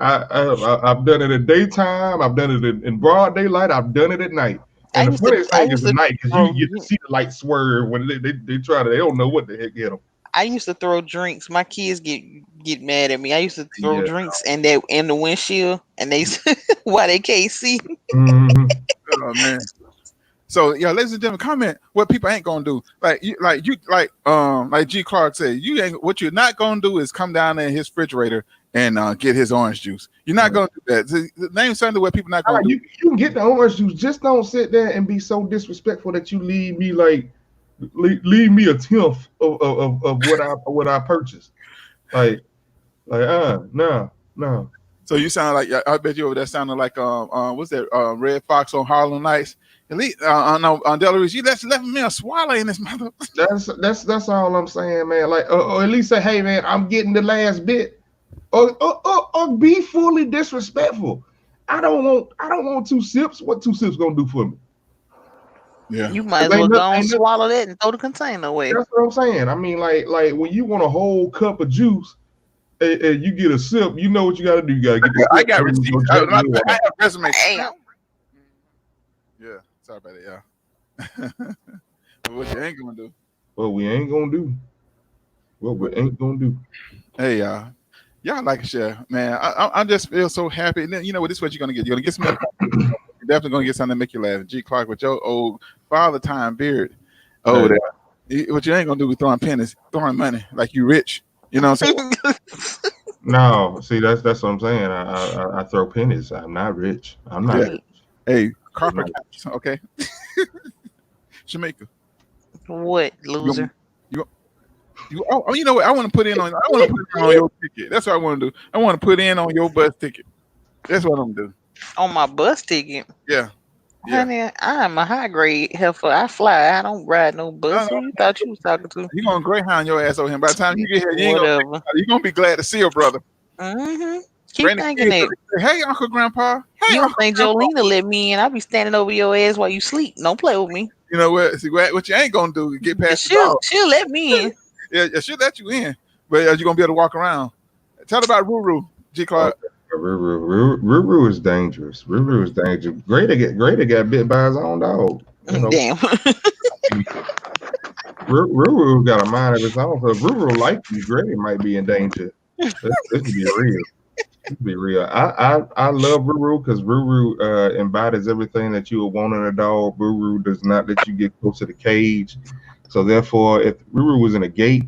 I've done it in daytime. I've done it in broad daylight. I've done it at night. And the funniest thing is at night because you get to see the light swerve when they try to. They don't know what the heck hit them. I used to throw drinks. My kids get mad at me. I used to throw drinks and they in the windshield, and they why they can't see. Oh man. So ladies and gentlemen, comment what people ain't gonna do. Like G Clark said, what you're not gonna do is come down in his refrigerator and get his orange juice. You're not gonna do that. Name something where people not gonna do. You can get the orange juice. Just don't sit there and be so disrespectful that you leave me a tenth of what I purchased. No. So you sound like I bet you over there sounding like what's that Red Fox on Harlem Nights? At least on Delaware, you left me a swallow in this mother. That's all I'm saying, man. Or at least say, hey man, I'm getting the last bit. Or be fully disrespectful. I don't want 2 sips. What 2 sips gonna do for me? Yeah, you might as well go and swallow that and throw the container away. That's what I'm saying. I mean, like when you want a whole cup of juice and you get a sip, you know what you got to do. You got to get the I got receipts. I have resume. Yeah, sorry about it, y'all. But what you ain't gonna do? What we ain't gonna do? What we ain't gonna do? Hey, y'all like a share, man. I just feel so happy. And then, you know what? This is what you're gonna get. You're gonna get some. You're definitely gonna get something to make you laugh. G Clark with your old father time beard. Oh, what you ain't gonna do is throwing pennies, throwing money like you rich. You know what I'm saying? No, see that's what I'm saying. I throw pennies. I'm not rich. I'm not rich. Hey, carpet couch, okay. Jamaica. What, loser? You know what? I want to put in on your ticket. That's what I want to do. I want to put in on your bus ticket. That's what I'm doing. On my bus ticket? Yeah. Honey, I'm a high grade heifer. I fly. I don't ride no bus. Who you thought you was talking to? You gonna Greyhound your ass over him. By the time you get here, you're gonna be glad to see your brother. Mm-hmm. Keep thinking it. Hey, Uncle Grandpa. Hey, you don't think Jolene let me in? I'll be standing over your ass while you sleep. Don't play with me. You know what? See what you ain't gonna do is get past the dog. She'll let me in. Yeah, she'll let you in, but you're gonna be able to walk around. Tell about Ruru, G Clark. Ruru is dangerous. Ruru is dangerous. Grady got bit by his own dog. Damn. Ruru got a mind of his own. So if Ruru like you, Grady might be in danger. This could be real. This could be real. I love Ruru because Ruru embodies everything that you would want in a dog. Ruru does not let you get close to the cage. So therefore, if Ruru was in a gate,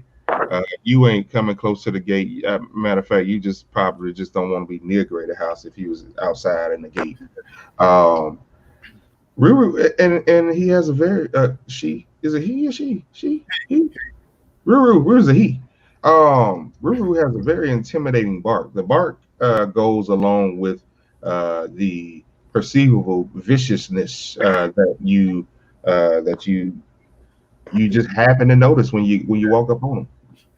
you ain't coming close to the gate. Matter of fact, you just probably just don't want to be near Grady house if he was outside in the gate. Ruru, and he has a very she is a he or she he Ruru's a he. Ruru has a very intimidating bark. The bark goes along with the perceivable viciousness that you just happen to notice when you walk up on him.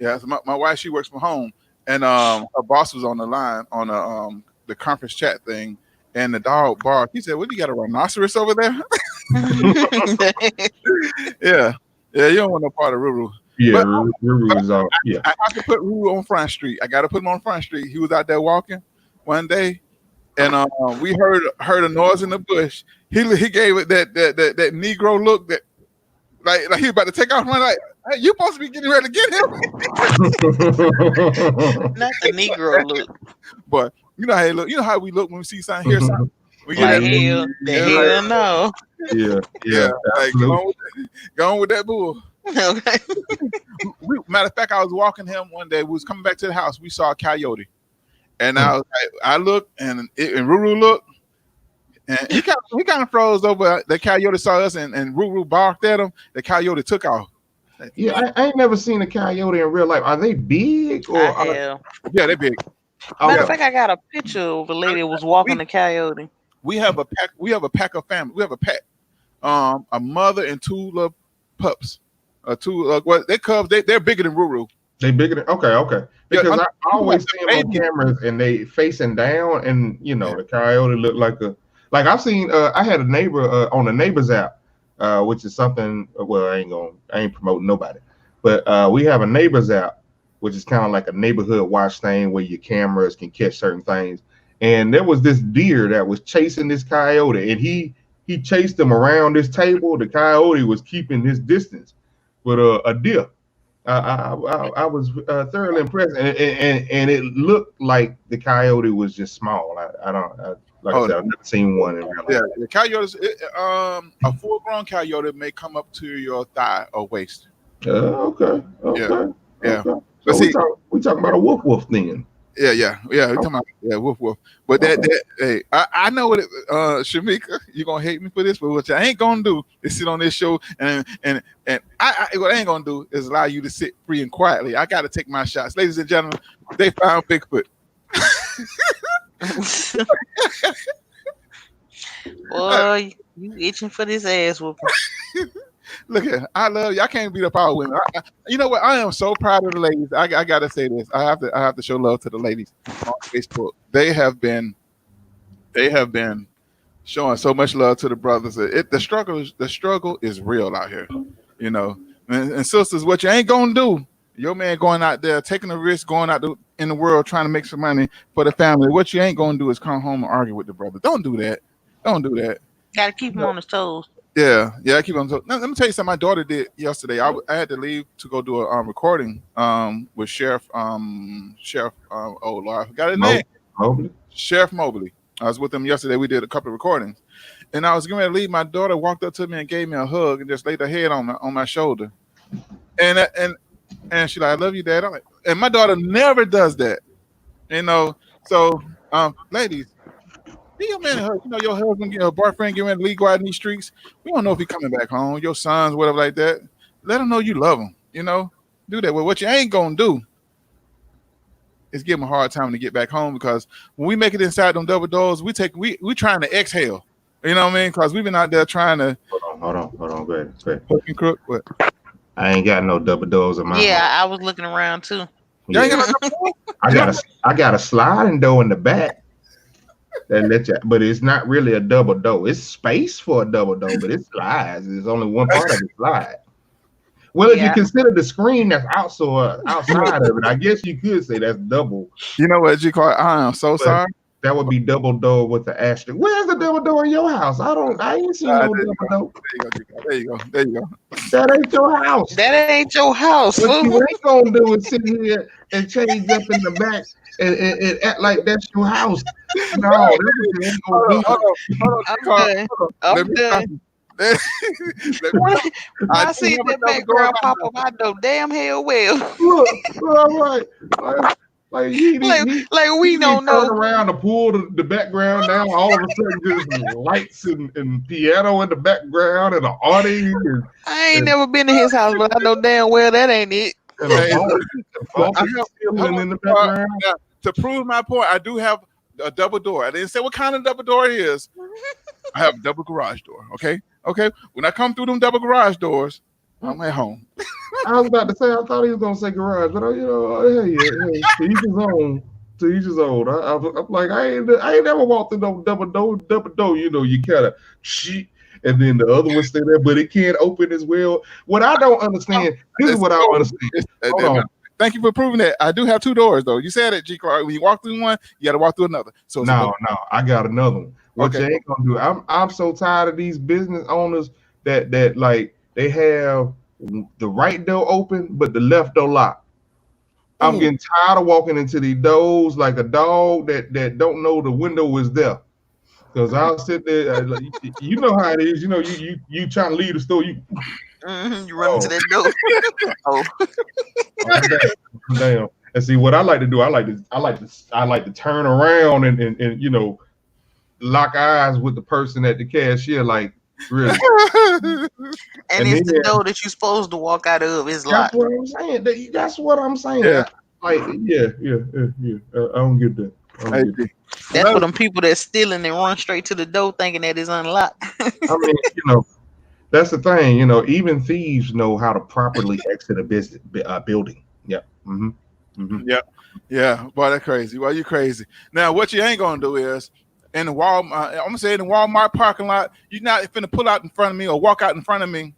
Yeah, so my wife, she works from home, and her boss was on the line on the conference chat thing, and the dog barked. He said, "What, you got a rhinoceros over there?" Yeah, you don't want no part of Ruru. Yeah, But, Ruru is all. Yeah, I have to put Ruru on Front Street. I got to put him on Front Street. He was out there walking one day, and we heard a noise in the bush. He gave it that Negro look that like he about to take off. Like, hey, you supposed to be getting ready to get him. Not the Negro look. But you know how he look. You know how we look when we see something, hear something. We Like hell, no. Yeah. Like, go on with that bull. Okay. Matter of fact, I was walking him one day. We was coming back to the house. We saw a coyote, and I was like, I looked, and Ruru looked, and he kind of froze over. The coyote saw us, and Ruru barked at him. The coyote took off. Yeah, I ain't never seen a coyote in real life. Are they big or? Yeah, they're big. Matter of fact, I got a picture of a lady who was walking the coyote. We have a pack. We have a pack of family. We have a pack. A mother and two little pups. They cubs. They're bigger than Ruru. They bigger than okay. Because I always see them on cameras and they facing down, and the coyote look like I've seen. I had a neighbor on the Neighbors app, which is something. Well, I ain't promoting nobody, but we have a Neighbors app, which is kind of like a neighborhood watch thing where your cameras can catch certain things. And there was this deer that was chasing this coyote, and he chased him around this table. The coyote was keeping his distance, but a deer. I was thoroughly impressed, and it looked like the coyote was just small. I said, I've never seen one in real life. Yeah, the coyotes. A full-grown coyote may come up to your thigh or waist. Okay. Yeah. So we talking about a woof then. Yeah. We're talking about woof. But hey, I know what Shamika, you're gonna hate me for this, but what I ain't gonna do is sit on this show and what I ain't gonna do is allow you to sit free and quietly. I gotta take my shots. Ladies and gentlemen, they found Bigfoot. Boy, you itching for this ass whooping. Look here, I love you. I can't beat up our women. You know what? I am so proud of the ladies. I gotta say this. I have to show love to the ladies on Facebook. They have been showing so much love to the brothers. The struggle is real out here. And sisters, what you ain't gonna do. Your man going out there taking a risk, going out in the world trying to make some money for the family. What you ain't gonna do is come home and argue with the brother. Don't do that. Gotta keep him on his toes. Yeah, I keep on. Let me tell you something. My daughter did yesterday. I had to leave to go do a recording with Sheriff. Oh Lord, I forgot his name. Mobley. Sheriff Mobley. I was with him yesterday. We did a couple of recordings, and I was getting ready to leave. My daughter walked up to me and gave me a hug and just laid her head on my shoulder, and she's like, "I love you, Dad." I'm like, and my daughter never does that, So, ladies. Be your man, your husband, your boyfriend, getting ready to leave, go out in these streets. We don't know if he's coming back home. Your sons, whatever like that. Let them know you love them. Do that. Well, what you ain't gonna do is give them a hard time to get back home, because when we make it inside them double doors, we trying to exhale. You know what I mean? Because we've been out there trying to. Hold on. Go ahead. Fucking crook. What? I ain't got no double doors in my house. I was looking around too. Yeah. You ain't got no double door? I got a sliding door in the back. But it's not really a double door. It's space for a double door, but it slides. There's only one part of it slide. Well, if you consider the screen that's outside of it, I guess you could say that's double. You know what, G-Clark? I am so sorry. That would be double door with the asterisk. Where's the double door in your house? I ain't seen no double door. There you go. That ain't your house. That ain't your house. What you ain't gonna do is sit here and change up in the back and act like that's your house. No, that's what you ain't gonna do. I'm done. I see that background pop up. I know damn hell well. Look, like we don't know. Turn around to pull the background down. All of a sudden, there's lights and piano in the background and an audience. I ain't never been to his house, but I know damn well that ain't it. And in the background. To prove my point, I do have a double door. I didn't say what kind of double door it is. I have a double garage door. Okay. When I come through them double garage doors, I'm at home. I was about to say, I thought he was gonna say garage, but hey, to each his own. To each his own. I'm like, I ain't never walked through no double door. You kind of shit, and then the other one stay there, but it can't open as well. What I don't understand, this is what I don't understand. Hold on. Thank you for proving that. I do have two doors, though. You said it, G. Clark. When you walk through one, you got to walk through another. So no, I got another one. What okay. you ain't gonna do? I'm so tired of these business owners that like they have the right door open, but the left door locked. I'm getting tired of walking into these doors like a dog that don't know the window is there. Because I'll sit there, you know how it is. You know, you trying to leave the store, you run to that door. Damn. And see what I like to do. I like to turn around and lock eyes with the person at the cashier. Like really. and it's the door that you're supposed to walk out of is locked. That's what I'm saying. That's what I'm saying. Yeah. I don't get that. That's for them people that's stealing and run straight to the door thinking that it's unlocked. I mean, that's the thing. Even thieves know how to properly exit a business building. Yeah. Mm-hmm. Mm-hmm. Yeah. Boy, that's crazy. Well, you crazy. Now, what you ain't gonna do is in the Walmart. I'm gonna say in the Walmart parking lot, you're not finna pull out in front of me or walk out in front of me,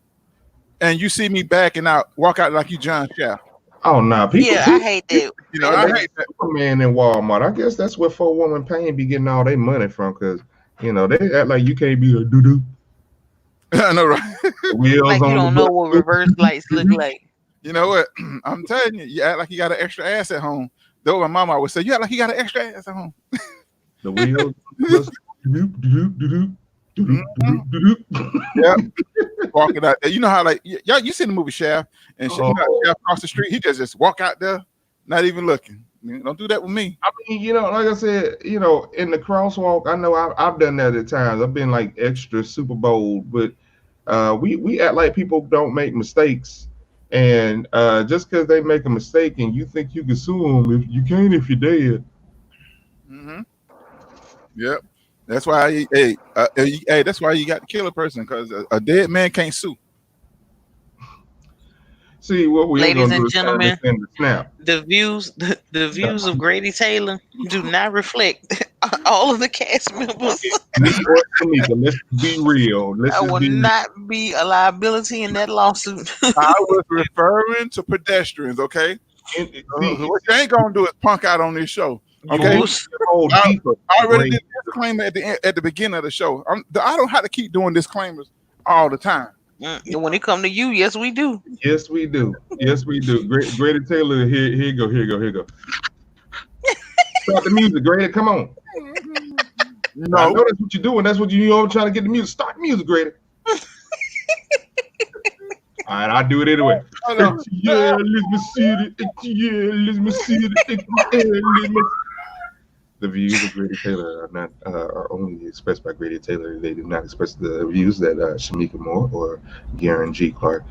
and you see me backing out, walk out like you John Shaft. Oh no, people. I hate that. I hate that. Superman in Walmart. I guess that's where 4-Woman Pain be getting all their money from, because they act like you can't be a doo-doo. I know, right? Wheels like you don't know what reverse lights look like. You know what? I'm telling you, you act like you got an extra ass at home. Though my mama would say, you act like you got an extra ass at home. The wheels. Yeah, walking out there. You know how you seen the movie Shaft, and Shaft across the street, he just walk out there, not even looking. Don't do that with me. I mean, like I said, in the crosswalk, I know I've done that at times. I've been like extra super bold, but we act like people don't make mistakes, and just because they make a mistake and you think you can sue them, if you can't, if you're dead. Mm-hmm. Yep. That's why, that's why you got to kill a person, because a dead man can't sue. See what we ladies and gentlemen, the views of Grady Taylor do not reflect all of the cast members. Let's be real. I will not be a liability in that lawsuit. I was referring to pedestrians, okay? What you ain't gonna do is punk out on this show. Okay, I already did a disclaimer at the beginning of the show. I don't have to keep doing disclaimers all the time. When it come to you, yes, we do. Yes, we do. Grady Taylor, here you go. Start the music, Grady. Come on. No, I know that's what you're doing. That's what you're trying to get the music. Start the music, Grady. All right, I'll do it anyway. Yeah, let me see it. Let me see it. The views of Grady Taylor are only expressed by Grady Taylor. They do not express the views that Shamika Moore or Garen G. Clark.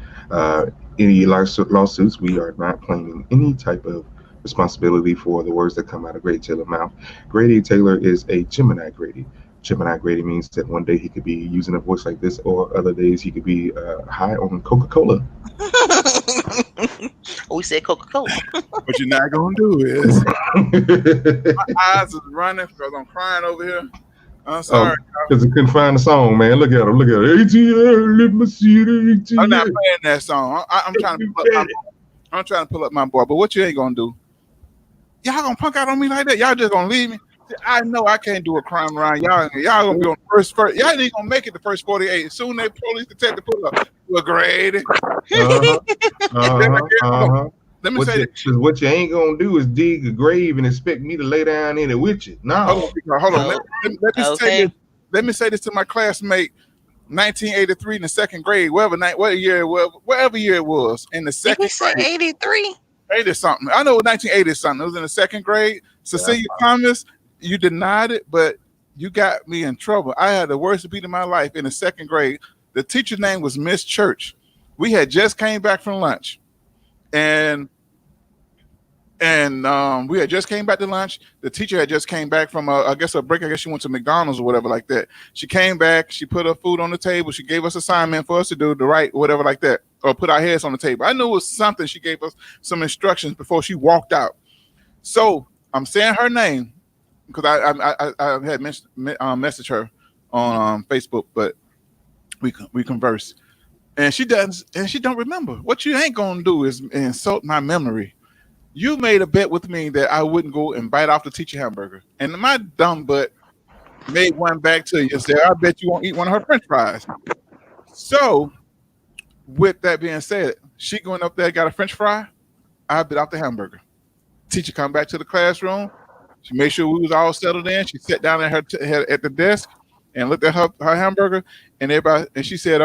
Any lawsuits, we are not claiming any type of responsibility for the words that come out of Grady Taylor's mouth. Grady Taylor is a Gemini Grady. Gemini Grady means that one day he could be using a voice like this, or other days he could be high on Coca-Cola. We said Coca-Cola. What you're not gonna do is my eyes is running because I'm crying over here. I'm sorry. Because I couldn't find the song, man. Look at him. ATL, let me see it. ATL. I'm not playing that song. I'm trying to pull up my boy. But what you ain't gonna do? Y'all gonna punk out on me like that? Y'all just gonna leave me? I know I can't do a crime around y'all. Y'all gonna be on the first. Y'all ain't gonna make it the first 48. Soon they police detective pull up. Well, Grady. Let me say this. What you ain't gonna do is dig a grave and expect me to lay down in it with you. No. Hold on. Let me say this to my classmate, 1983 in the second grade, whatever year it was, in the second grade. 83? 80 something. I know it was 1980 something. It was in the second grade. Cecilia Thomas, you denied it, but you got me in trouble. I had the worst beat of my life in the second grade. The teacher's name was Miss Church. We had just came back from lunch, and And we had just came back to lunch. The teacher had just came back from I guess a break. I guess she went to McDonald's or whatever like that. She came back. She put her food on the table. She gave us assignment for us to do the right whatever like that, or put our heads on the table. I knew it was something. She gave us some instructions before she walked out. So I'm saying her name because I had messaged her on Facebook, but we converse, and she doesn't, and she don't remember. What you ain't gonna do is insult my memory. You made a bet with me that I wouldn't go and bite off the teacher hamburger. And my dumb butt made one back to you and said, I bet you won't eat one of her french fries. So, with that being said, she going up there, got a french fry. I bit off the hamburger. Teacher come back to the classroom. She made sure we was all settled in. She sat down at at the desk and looked at her hamburger. And everybody, and she said,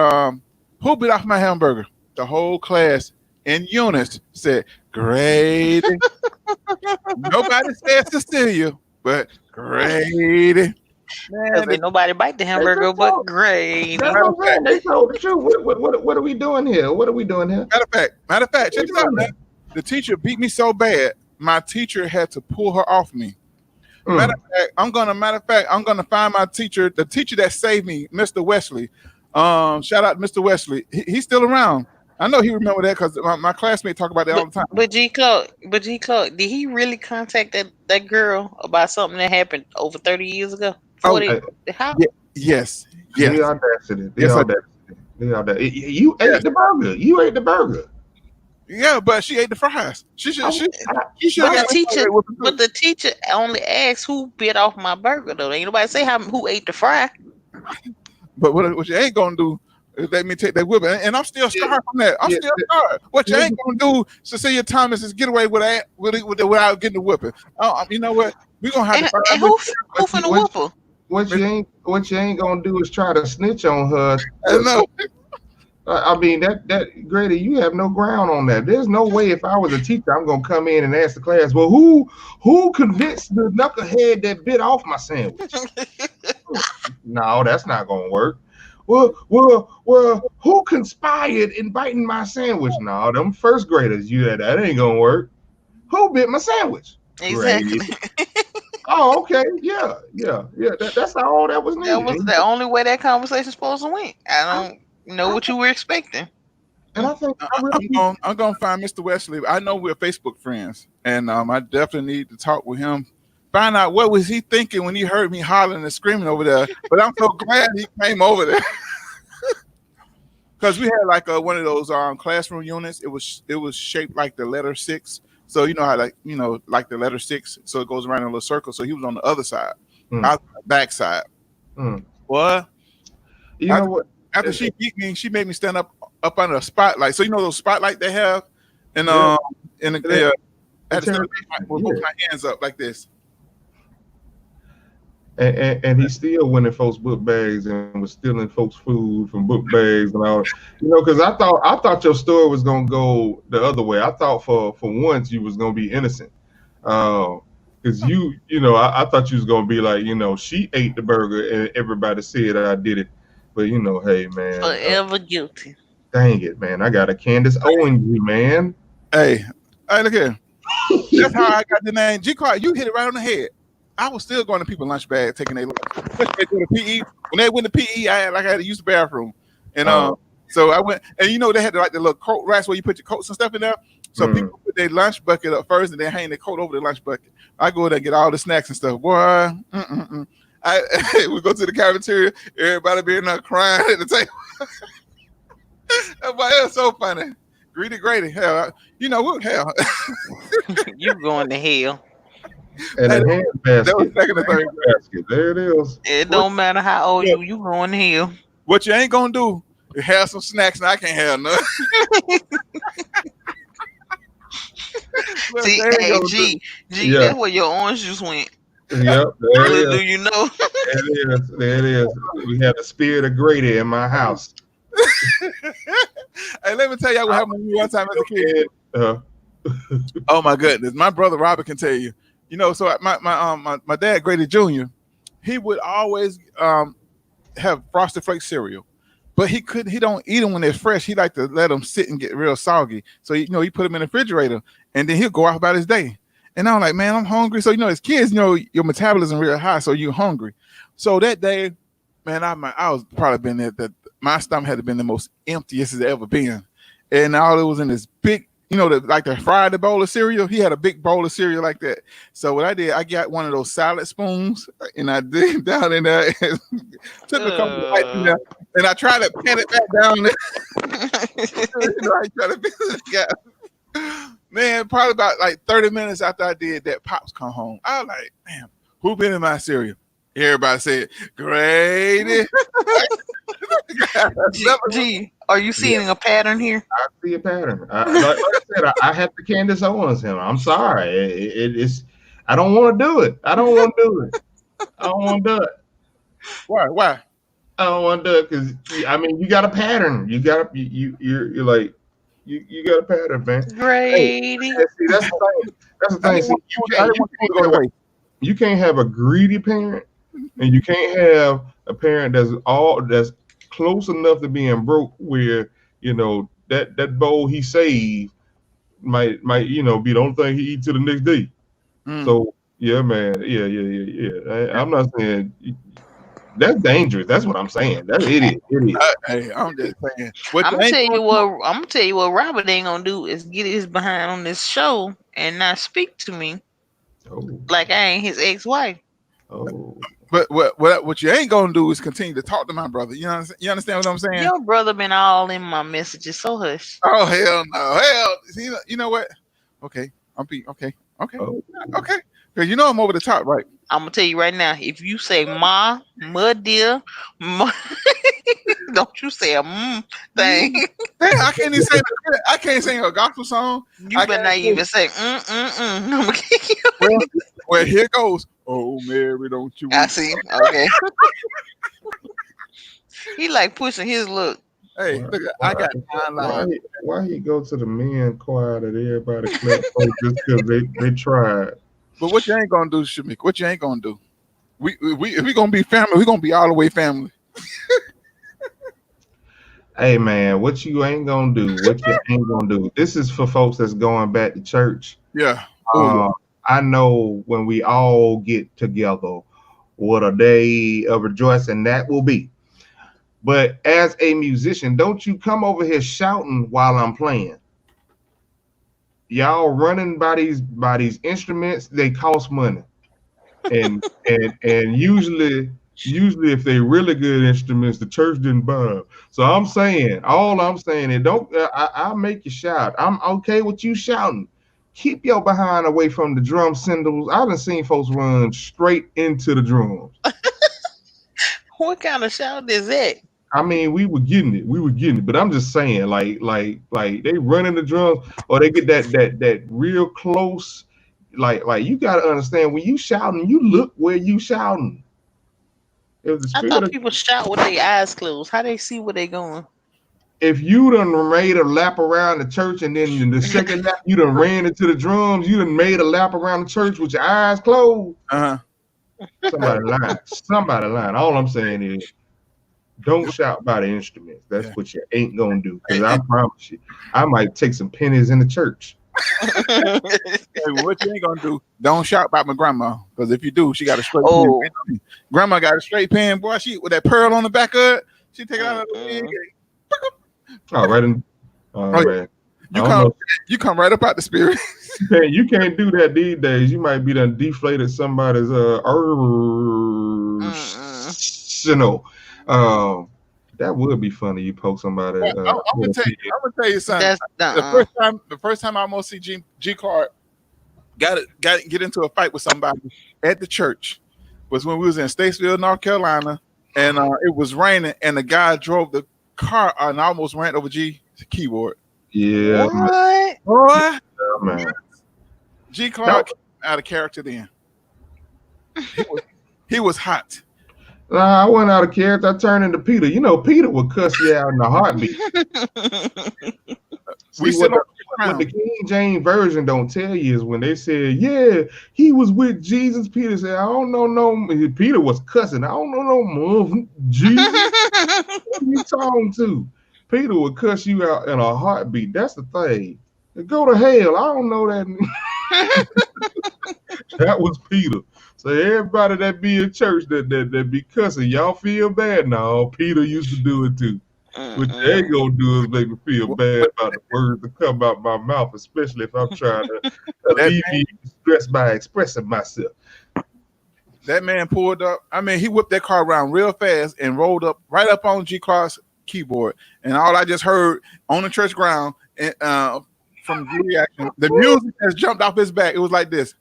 who bit off my hamburger? The whole class in unison said, Grady. Nobody said Cecilia, but Grady. Man, nobody bite the hamburger but Grady. That's what I'm saying. They told the truth. What are we doing here? What are we doing here? Matter of fact, check this out, man. The teacher beat me so bad, my teacher had to pull her off me. Matter of fact, I'm gonna find my teacher, the teacher that saved me, Mr. Wesley. Shout out to Mr. Wesley. He's still around. I know he remember that because my classmates talk about that all the time. But G Clark, did he really contact that girl about something that happened over 30 years ago? How? Yes. The audacity. You ate the burger. You ate the burger. Yeah, but she ate the fries. She should. But the teacher only asked who bit off my burger though. Ain't nobody say who ate the fry. But what you ain't gonna do? Let me take that whip, and I'm still scarred from that. I'm still scarred. What you ain't gonna do, Cecilia Thomas, is get away without getting the whipping. You know what? We gonna have to. And who finna whip her? What you ain't gonna do is try to snitch on her. No. I mean that Grady, you have no ground on that. There's no way if I was a teacher, I'm gonna come in and ask the class, well, who convinced the knucklehead that bit off my sandwich? No, that's not gonna work. Well, who conspired in biting my sandwich? No, them first graders, that ain't gonna work. Who bit my sandwich? Exactly. Oh, okay, yeah. That's all that was needed. That was the only way that conversation's supposed to went. I don't know what you were expecting. And I think I'm gonna find Mr. Wesley. I know we're Facebook friends, and I definitely need to talk with him. Find out what was he thinking when he heard me hollering and screaming over there. But I'm so glad he came over there because we had like one of those classroom units. It was shaped like the letter 6. So you know how like the letter 6. So it goes around in a little circle. So he was on the other side, out the back side. What? You know what? After she beat me, she made me stand up under a spotlight. So you know those spotlight they have, and I had to stand up with both my hands up like this. And he still went in folks' book bags and was stealing folks' food from book bags and all. Because I thought your story was gonna go the other way. I thought for once you was gonna be innocent, because I thought you was gonna be like, she ate the burger and everybody said I did it, but hey man, forever guilty. Dang it, man! I got a Candace Owens, man. Hey, look here. That's how I got the name. G. Clark, you hit it right on the head. I was still going to people's lunch bag, taking their lunch. Especially when they PE. When they went to PE, I had to use the bathroom, and so I went. And they had the little coat racks where you put your coats and stuff in there. So people put their lunch bucket up first, and then hang their coat over the lunch bucket. I go there and get all the snacks and stuff. Boy, we go to the cafeteria. Everybody being there crying at the table. That's so funny. Grady, hell, what hell? You going to hell. And a hand basket. That was second or third basket. There it is. It don't matter how old you going to hell. What you ain't gonna do is have some snacks, and I can't have none. See, hey, G, that's where your orange juice went. Yep, there it is. Do you know? There it is. We had the spirit of Grady in my house. Hey, let me tell y'all what happened to me one time as a kid. Oh my goodness, my brother Robert can tell you. So my dad, Grady Jr., he would always have Frosted Flakes cereal, but he don't eat them when they're fresh. He like to let them sit and get real soggy. So he put them in the refrigerator, and then he'll go off about his day. And I'm like, man, I'm hungry. So, as kids, your metabolism real high, so you're hungry. So that day, man, I was probably been that my stomach had been the most emptiest it's ever been. And all it was in this big, the fried bowl of cereal. He had a big bowl of cereal like that. So what I did, I got one of those salad spoons and I dig down in there and took a couple of bites in there, and I tried to pat it back down there. I tried to man, probably about like 30 minutes after I did that, Pops come home. I was like, damn, who been in my cereal? Everybody said, Grady. G, are you seeing a pattern here? I see a pattern. Like I said, I have to Candace Owens him. I'm sorry. It's I don't want to do it. I don't want to do it. Why? I don't want to do it because you got a pattern. You got you're like you got a pattern, man. Grady. Hey, see, that's the thing. See, you can't have a greedy parent, and you can't have a parent that's close enough to being broke where that bowl he saved might be the only thing he eats till the next day. So yeah, man, yeah. I'm not saying that's dangerous. That's what I'm saying. It is. Hey, I'm just saying. I'm gonna tell you what Robert ain't gonna do is get his behind on this show and not speak to me like I ain't his ex-wife. Oh. But what you ain't gonna do is continue to talk to my brother. You understand what I'm saying? Your brother been all in my messages, so hush. Oh hell no, See, you know what? Okay, okay. Oh. Okay. Because I'm over the top, right? I'm gonna tell you right now. If you say ma, dear, ma, don't you say a thing. Hey, I can't even say. I can't sing a gospel song. You better not even say I'm gonna kick you. Well, here goes. Oh, Mary, don't you? I see. Okay. He like pushing his look. Hey, look, I got 9 lines. Why he go to the men choir that everybody clap for just because they tried? But what you ain't gonna do, Shamik? What you ain't gonna do? We gonna be family. We gonna be all the way family. Hey man, what you ain't gonna do? What you ain't gonna do? This is for folks that's going back to church. Yeah. I know when we all get together, what a day of rejoicing that will be. But as a musician, don't you come over here shouting while I'm playing. Y'all running by these instruments, they cost money. And usually if they really good instruments, the church didn't buy them. So all I'm saying is I'll make you shout. I'm okay with you shouting. Keep your behind away from the drum cymbals. I done seen folks run straight into the drums. What kind of shout is that? I mean, we were getting it, but I'm just saying, like they running the drums, or they get that real close, like you gotta understand when you shouting, you look where you shouting. I thought people shout with their eyes closed. How they see where they going? If you done made a lap around the church and then in the second lap you done ran into the drums, you done made a lap around the church with your eyes closed. Somebody lying. All I'm saying is, don't shout by the instruments. That's what you ain't gonna do. Because I promise you, I might take some pennies in the church. Hey, what you ain't gonna do? Don't shout by my grandma. Because if you do, she got a straight pen. Grandma got a straight pen, boy. She with that pearl on the back of it. She take it out of the pen. All right. You come right up out the spirit. You can't do that these days. You might be done deflated somebody's that would be funny. You poke somebody. I'm gonna tell you something. The first time I almost see G Clark got get into a fight with somebody at the church was when we was in Statesville, North Carolina, and it was raining, and the guy drove the car and almost ran over G's keyboard. Yeah. What? Boy. Yeah, man. G Clark out of character then. He was hot. I went out of character. I turned into Peter. Peter would cuss you out in a heartbeat. What the King James Version don't tell you is when they said, yeah, he was with Jesus. Peter said, I don't know no. Peter was cussing. I don't know no more. Jesus. What are you talking to? Peter would cuss you out in a heartbeat. That's the thing. Go to hell. I don't know that. That was Peter. So everybody that be in church that be cussing, y'all feel bad now. Peter used to do it too. What they ain't gonna do is make me feel bad about the words that come out my mouth, especially if I'm trying to alleviate stress by expressing myself. That man pulled up. I mean, he whipped that car around real fast and rolled up right up on G Clark's keyboard. And all I just heard on the church ground and from the reaction, the music has jumped off his back. It was like this.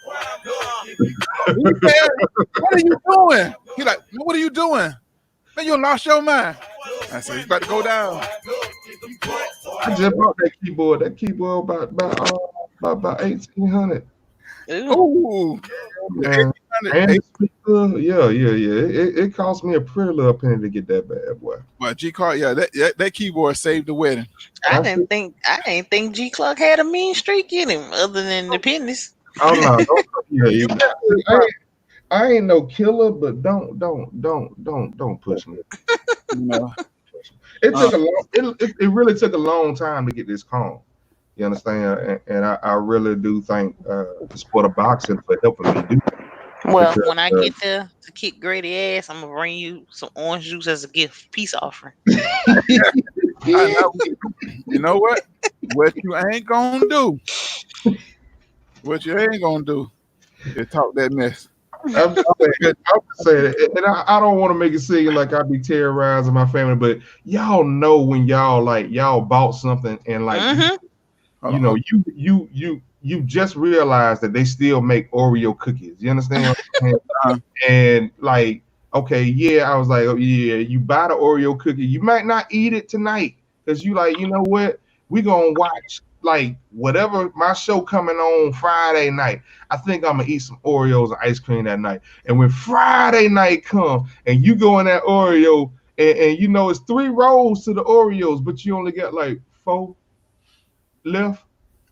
What are you doing? He like, what are you doing? Man, you lost your mind. I said, he's about to go down. I just bought that keyboard. That keyboard about 1,800. Ooh. And it cost me a pretty little penny to get that bad boy. But G Clark, that keyboard saved the wedding. I didn't think G Clark had a mean streak in him other than the pennies. Oh no, I ain't no killer, but don't push me. No. It really took a long time to get this calm. You understand? And I really do thank the sport of boxing for helping me do that. Well, because, when I get there to kick Grady ass, I'm gonna bring you some orange juice as a gift, peace offering. I know. You know what? What you ain't gonna do? What you ain't gonna do is talk that mess. I'm saying, and I don't want to make it seem like I be terrorizing my family, but y'all know when y'all bought something and you know, you just realized that they still make Oreo cookies. You understand? And like, okay, yeah, I was like, oh, yeah, you buy the Oreo cookie, you might not eat it tonight because you like, you know what? We gonna watch like whatever my show coming on Friday night. I think I'm gonna eat some Oreos and ice cream that night. And when Friday night come and you go in that Oreo and you know it's 3 rolls to the Oreos, but you only got like 4 left.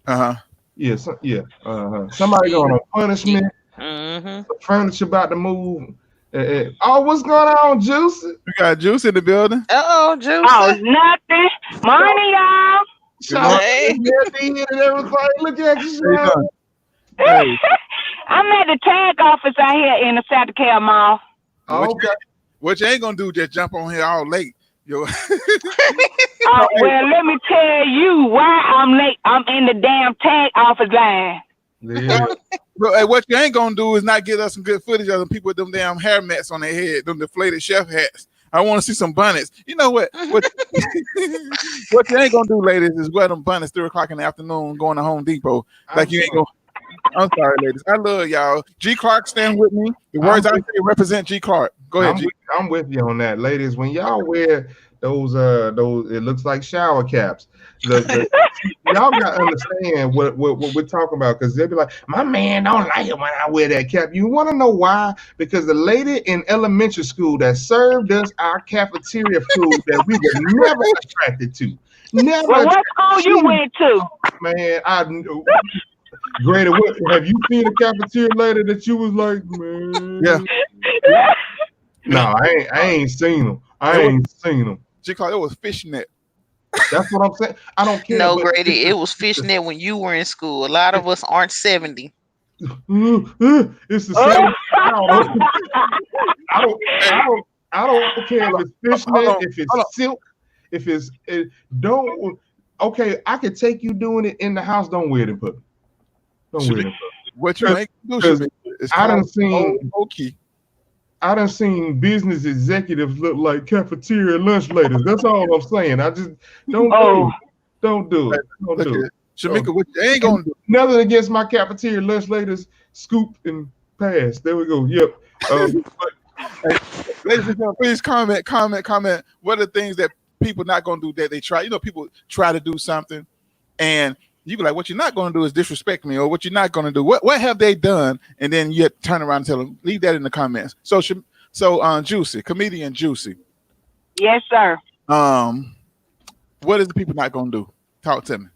Somebody gonna punishment. The furniture about to move. Oh, what's going on, Juice? We got Juice in the building. Juice. Oh, nothing. Morning, y'all. Hey. And everything. Look at you. Hey. I'm at the tag office out here in the Santa Cal Mall. Okay. What you ain't gonna do? Just jump on here all late. Yo. Well, let me tell you why I'm late. I'm in the damn tag office line. Yeah. But hey, what you ain't gonna do is not get us some good footage of them people with them damn hair mats on their head, them deflated chef hats. I want to see some bonnets. You know what? What you ain't gonna do, ladies, is wear them bonnets 3 o'clock in the afternoon going to Home Depot. Like you ain't gonna. I'm sorry, ladies. I love y'all. G Clark, stand with me. The words I say represent G Clark. Go ahead, G. I'm with you on that, ladies. When y'all wear those it looks like shower caps. Y'all gotta understand what we're talking about, because they'll be like, my man don't like it when I wear that cap. You want to know why? Because the lady in elementary school that served us our cafeteria food that we were never attracted to. Never. Well, what school you went to? Man, Grady, have you seen a cafeteria lady that you was like, man? Yeah. No, I ain't seen them. I ain't seen them. G Clark, it was fishnet. That's what I'm saying. I don't care. No, Grady, it was fishnet when you were in school. A lot of us aren't 70. It's the same. I don't care if it's fishnet, if it's silk, if it's don't. Okay, I could take you doing it in the house. Don't wear it in public. Don't wear it in public. What you ain't do? I done seen business executives look like cafeteria lunch ladies. That's all I'm saying. I just don't do it. Don't do it. Shamika, what you ain't gonna do? Nothing against my cafeteria lunch ladies. Scoop and pass. There we go. Yep. Ladies and gentlemen, please comment. What are the things that people not gonna do that they try? You know, people try to do something, and you be like, what you're not going to do is disrespect me, or what you're not going to do. What have they done? And then you turn around and tell them, leave that in the comments. So Juicy, comedian Juicy. Yes, sir. What is the people not going to do? Talk to me.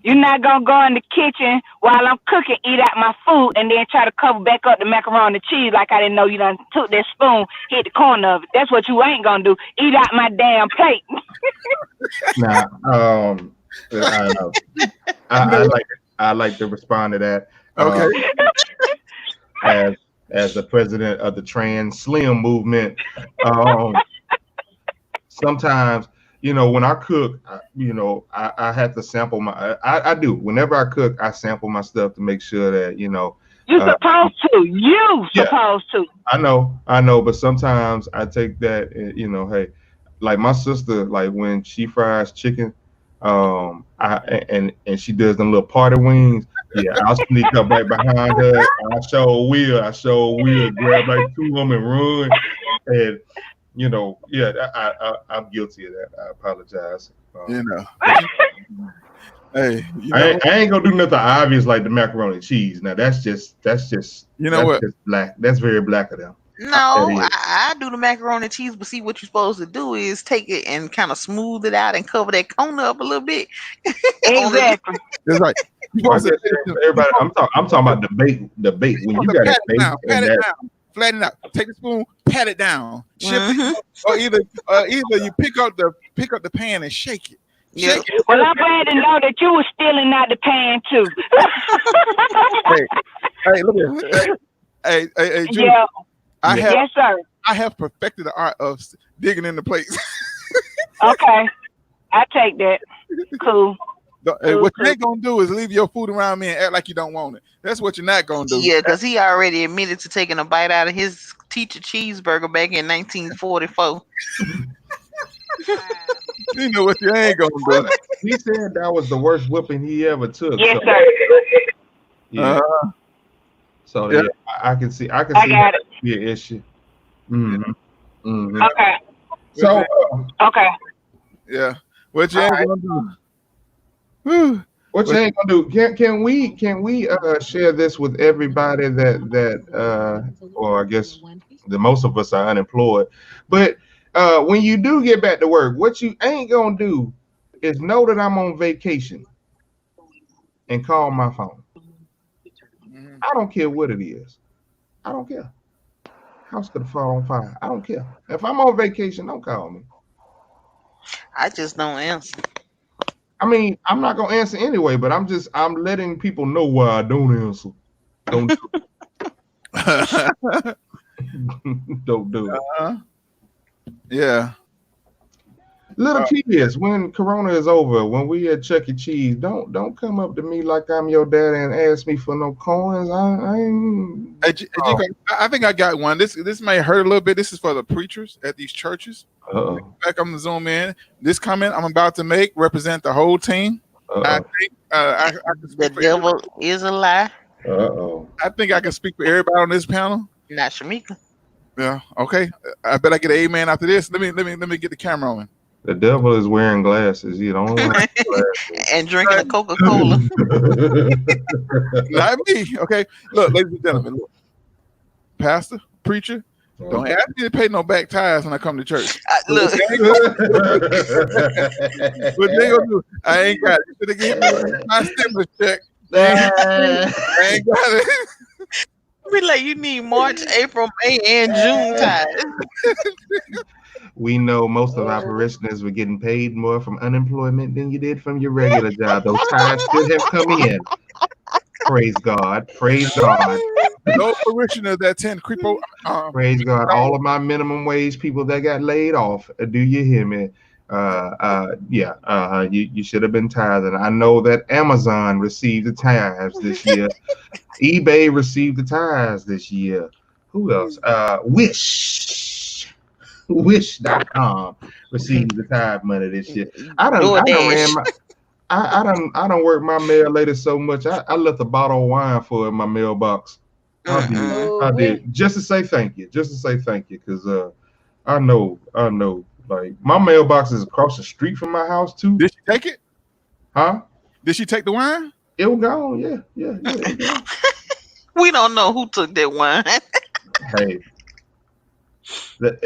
You're not going to go in the kitchen while I'm cooking, eat out my food, and then try to cover back up the macaroni and cheese like I didn't know you done took that spoon, hit the corner of it. That's what you ain't going to do. Eat out my damn plate. I like it. I like to respond to that. Okay. As the president of the Trans Slim movement, sometimes, when I cook, I have to sample I do. Whenever I cook, I sample my stuff to make sure that, You're supposed to. Supposed to. I know, but sometimes I take that, and, hey, like my sister, like when she fries chicken, and she does them little party wings. Yeah, I'll sneak up right behind her. I sure will grab like two of them and run. And I'm guilty of that. I apologize. Hey, I ain't gonna do nothing obvious like the macaroni and cheese. Now that's just what? Just black. That's very black of them. No, I do the macaroni and cheese, but see what you're supposed to do is take it and kind of smooth it out and cover that corner up a little bit. Exactly. That's right. Everybody, I'm talking about the bait. When you got pat it down, flatten it out. Take a spoon, pat it down, or either you pick up the pan and shake it. Yeah. Well, I'm glad to know that you were stealing out the pan too. hey, look at hey, Judy, yeah. yes, sir. I have perfected the art of digging in the plates. Okay, I take that. Cool. What you ain't gonna do is leave your food around me and act like you don't want it. That's what you're not gonna do. Yeah, because he already admitted to taking a bite out of his teacher cheeseburger back in 1944. You know what you ain't gonna do. He said that was the worst whipping he ever took. Yes, sir. Yeah. So yeah, I can see got it be an issue. Mm-hmm. Mm-hmm. Okay. So okay. Yeah. What you ain't gonna do? Whew. What you ain't gonna do? Can we share this with everybody that or I guess the most of us are unemployed, but when you do get back to work, what you ain't gonna do is know that I'm on vacation and call my phone. I don't care what it is. I don't care. House could fall on fire. I don't care. If I'm on vacation, don't call me. I just don't answer. I mean, I'm not gonna answer anyway, but I'm letting people know why I don't answer. Don't do it. Don't do it. Yeah. Little kids, when Corona is over, when we at Chuck E. Cheese, don't come up to me like I'm your daddy and ask me for no coins. I think I got one. This may hurt a little bit. This is for the preachers at these churches. Back on the Zoom in. This comment I'm about to make represent the whole team. I think I can speak the devil is a lie. I think I can speak for everybody on this panel. Not Shamika. Yeah. Okay. I bet I get an amen after this. Let me get the camera on. The devil is wearing glasses. You don't want and drinking a Coca-Cola. Not me. Okay. Look, ladies and gentlemen. Look. Pastor, preacher, don't ask me to pay no back tires when I come to church. Look. What they gonna do? I ain't got it. Should have given me my stimulus check. I ain't got it. Be like, you need March, April, May, and June tithes. We know most of our parishioners were getting paid more from unemployment than you did from your regular job. Those tithes should have come in. Praise God. Praise God. No parishioners that attend Creepo. Praise God. All of my minimum wage people that got laid off. Do you hear me? You should have been tithing. I know that Amazon received the tithes this year. eBay received the tithes this year. Who else? Wish.com received the tithe money this year. I done worked my mail lady so much. I left a bottle of wine for her in my mailbox. I did just to say thank you. Because I know. Like my mailbox is across the street from my house too. Did she take it? Huh? Did she take the wine? It was gone. Yeah. We don't know who took that wine. Hey. Next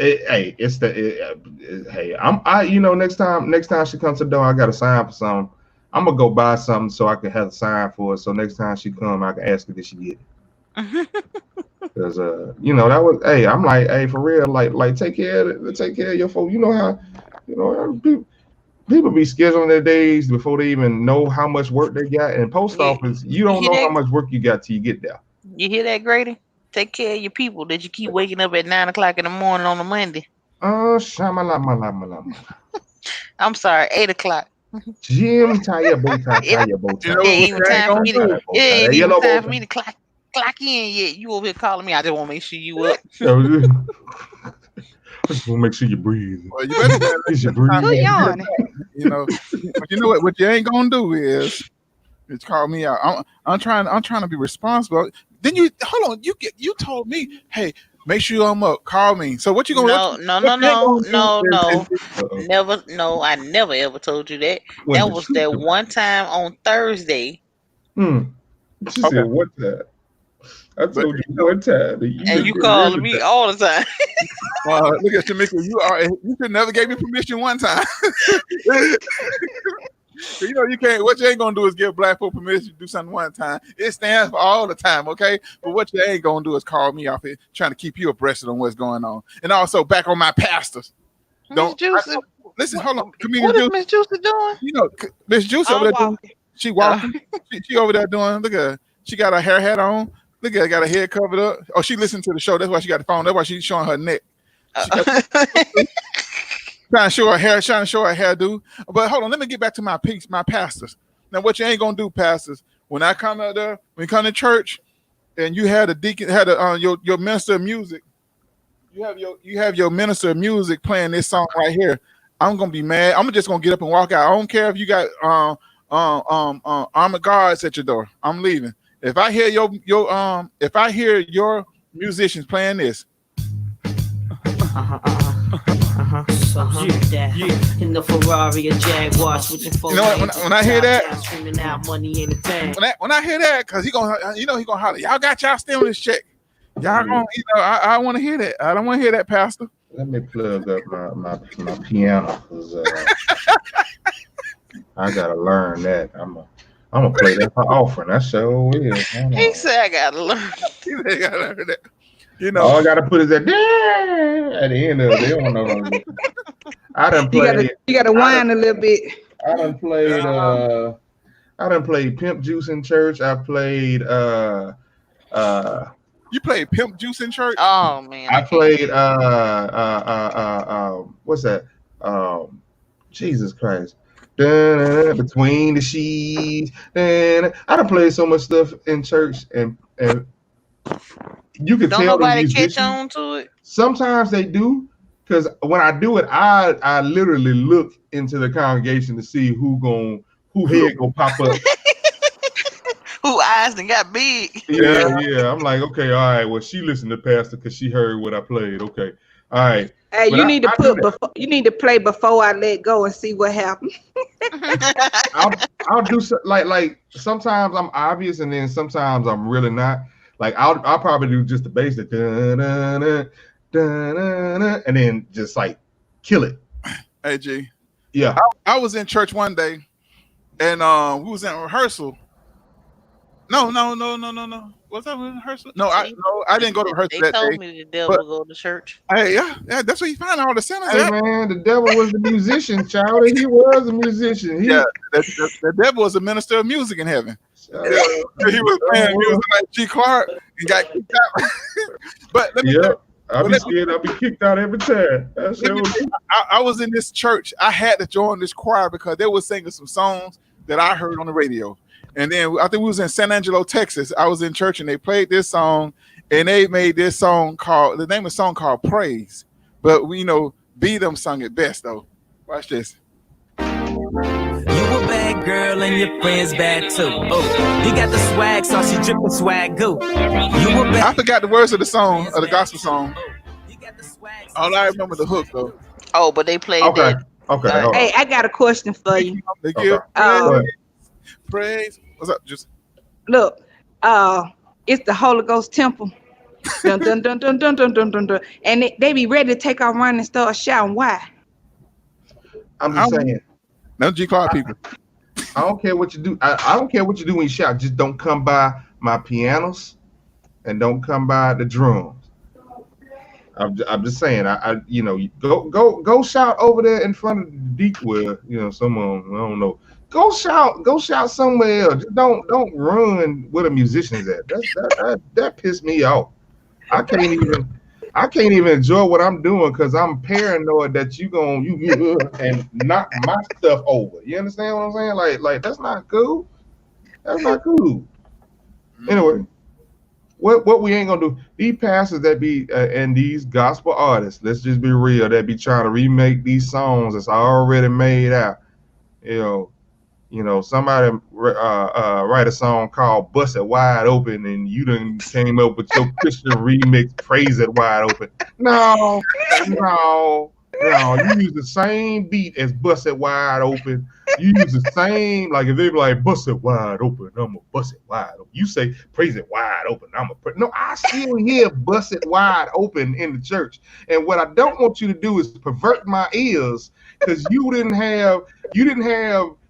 time she comes to the door, I got a sign for something. I'm gonna go buy something so I can have a sign for it. So next time she come, I can ask her did she get it. Because that was I'm like, hey, for real, like take care of your folks. You know how people People be scheduling their days before they even know how much work they got. And post office, you don't know how much work you got till you get there. You hear that, Grady? Take care of your people that you keep waking up at 9 o'clock in the morning on a Monday. Shamalama. I'm sorry, 8 o'clock. Jim, tie your bow tie, tie your bow tie. It ain't even time for me to clock in yet. You over here calling me. I just want to make sure you up. I just want to make sure you breathe. Well, you better Who yawning? You know, but you know what? What you ain't gonna do is call me out. I'm trying to be responsible. Then you hold on. You told me, hey, make sure I'm up. Call me. So what you gonna? No. Never. No, I never ever told you that. That was that one time on Thursday. She said what time? I told you one time. And you calling me all the time. Look at Tamika. You could never gave me permission one time. You know you can't. What you ain't gonna do is give black folk permission to do something one time. It stands for all the time, okay? But what you ain't gonna do is call me off here trying to keep you abreast on what's going on. And also back on my pastors. Listen, hold on. What is Miss Juicy doing? You know, Miss Juicy over there doing. She walking. She over there doing. Look at her. She got her hair hat on. Look at her. Got her head covered up. Oh, she listened to the show. That's why she got the phone. That's why she's showing her neck. Trying to show her hairdo. But hold on, let me get back to my pastors. Now, what you ain't gonna do, pastors, when I come out there, when you come to church, and you had a deacon, your minister of music, you have your minister of music playing this song right here. I'm gonna be mad. I'm just gonna get up and walk out. I don't care if you got armored guards at your door. I'm leaving. If I hear your musicians playing this. In the Ferrari or Jaguar, switching you know what? When I hear that, screaming out money in the bank. When I hear that, because he gonna holler, y'all got y'all stimulus check. Y'all gonna, I want to hear that. I don't want to hear that, Pastor. Let me plug up my piano because I gotta learn that. I'm gonna play that for offering. I sure will. He said I gotta learn. He said I gotta learn that. All I gotta put is that at the end of it. They don't know. I done played. You gotta whine a little bit. I done played Pimp Juice in church. I played You played Pimp Juice in church? Oh man. I played what's that? Jesus Christ. Between the sheets. I done played so much stuff in church and you can tell nobody catch on to it. Sometimes they do, because when I do it, I literally look into the congregation to see who head gonna pop up. Who eyes and got big. Yeah. I'm like, okay, all right. Well, she listened to Pastor because she heard what I played. Okay, all right. Hey, but you need to play before I let go and see what happens. I'll do like sometimes I'm obvious and then sometimes I'm really not. Like I'll probably do just the basic and then just like kill it. Hey G. Yeah. I was in church one day and we was in rehearsal. No. Was that in rehearsal? No, I didn't go to rehearsal that day. They told me the devil go to church. Hey, yeah, that's where you find all the sinners. Hey man, the devil was the musician, child. He was a musician. The devil was a minister of music in heaven. He was playing music like G. Clark and got kicked out. But let me I'll be scared. I'll be kicked out every time. I was in this church. I had to join this choir because they were singing some songs that I heard on the radio. And then I think we was in San Angelo, Texas. I was in church and they played this song and they made this song called Praise. But B them sung it best though. Watch this. You a bad girl and your friends bad too. Oh, you got the swag sauce, you dripping swag goo. I forgot the words of the song, of the gospel song. All I remember the hook though. Oh, but they played that. Okay. Hey, I got a question for you. Praise. What's up? Just look. It's the Holy Ghost temple. Dun, dun, dun, dun, dun, dun, dun, dun, dun. And they be ready to take off running and start shouting. Why? I'm just saying. No G Clark people. I don't care what you do. I don't care what you do when you shout. Just don't come by my pianos and don't come by the drums. I'm just saying. I you know, go shout over there in front of the deep well. You know, someone I don't know. Go shout somewhere else. Just don't run where the musicians at. That pissed me off. I can't even enjoy what I'm doing because I'm paranoid that you and knock my stuff over. You understand what I'm saying? Like that's not cool. That's not cool. Anyway, what we ain't gonna do? These pastors that be and these gospel artists, let's just be real, that be trying to remake these songs that's already made out. You know, somebody write a song called "Bust It Wide Open," and you done came up with your Christian remix, "Praise It Wide Open." No. You use the same beat as "Bust It Wide Open." You use the same, like if they be like "Bust It Wide Open," I'ma bust it wide open. You say "Praise It Wide Open," No, I still hear "Bust It Wide Open" in the church. And what I don't want you to do is pervert my ears because you didn't have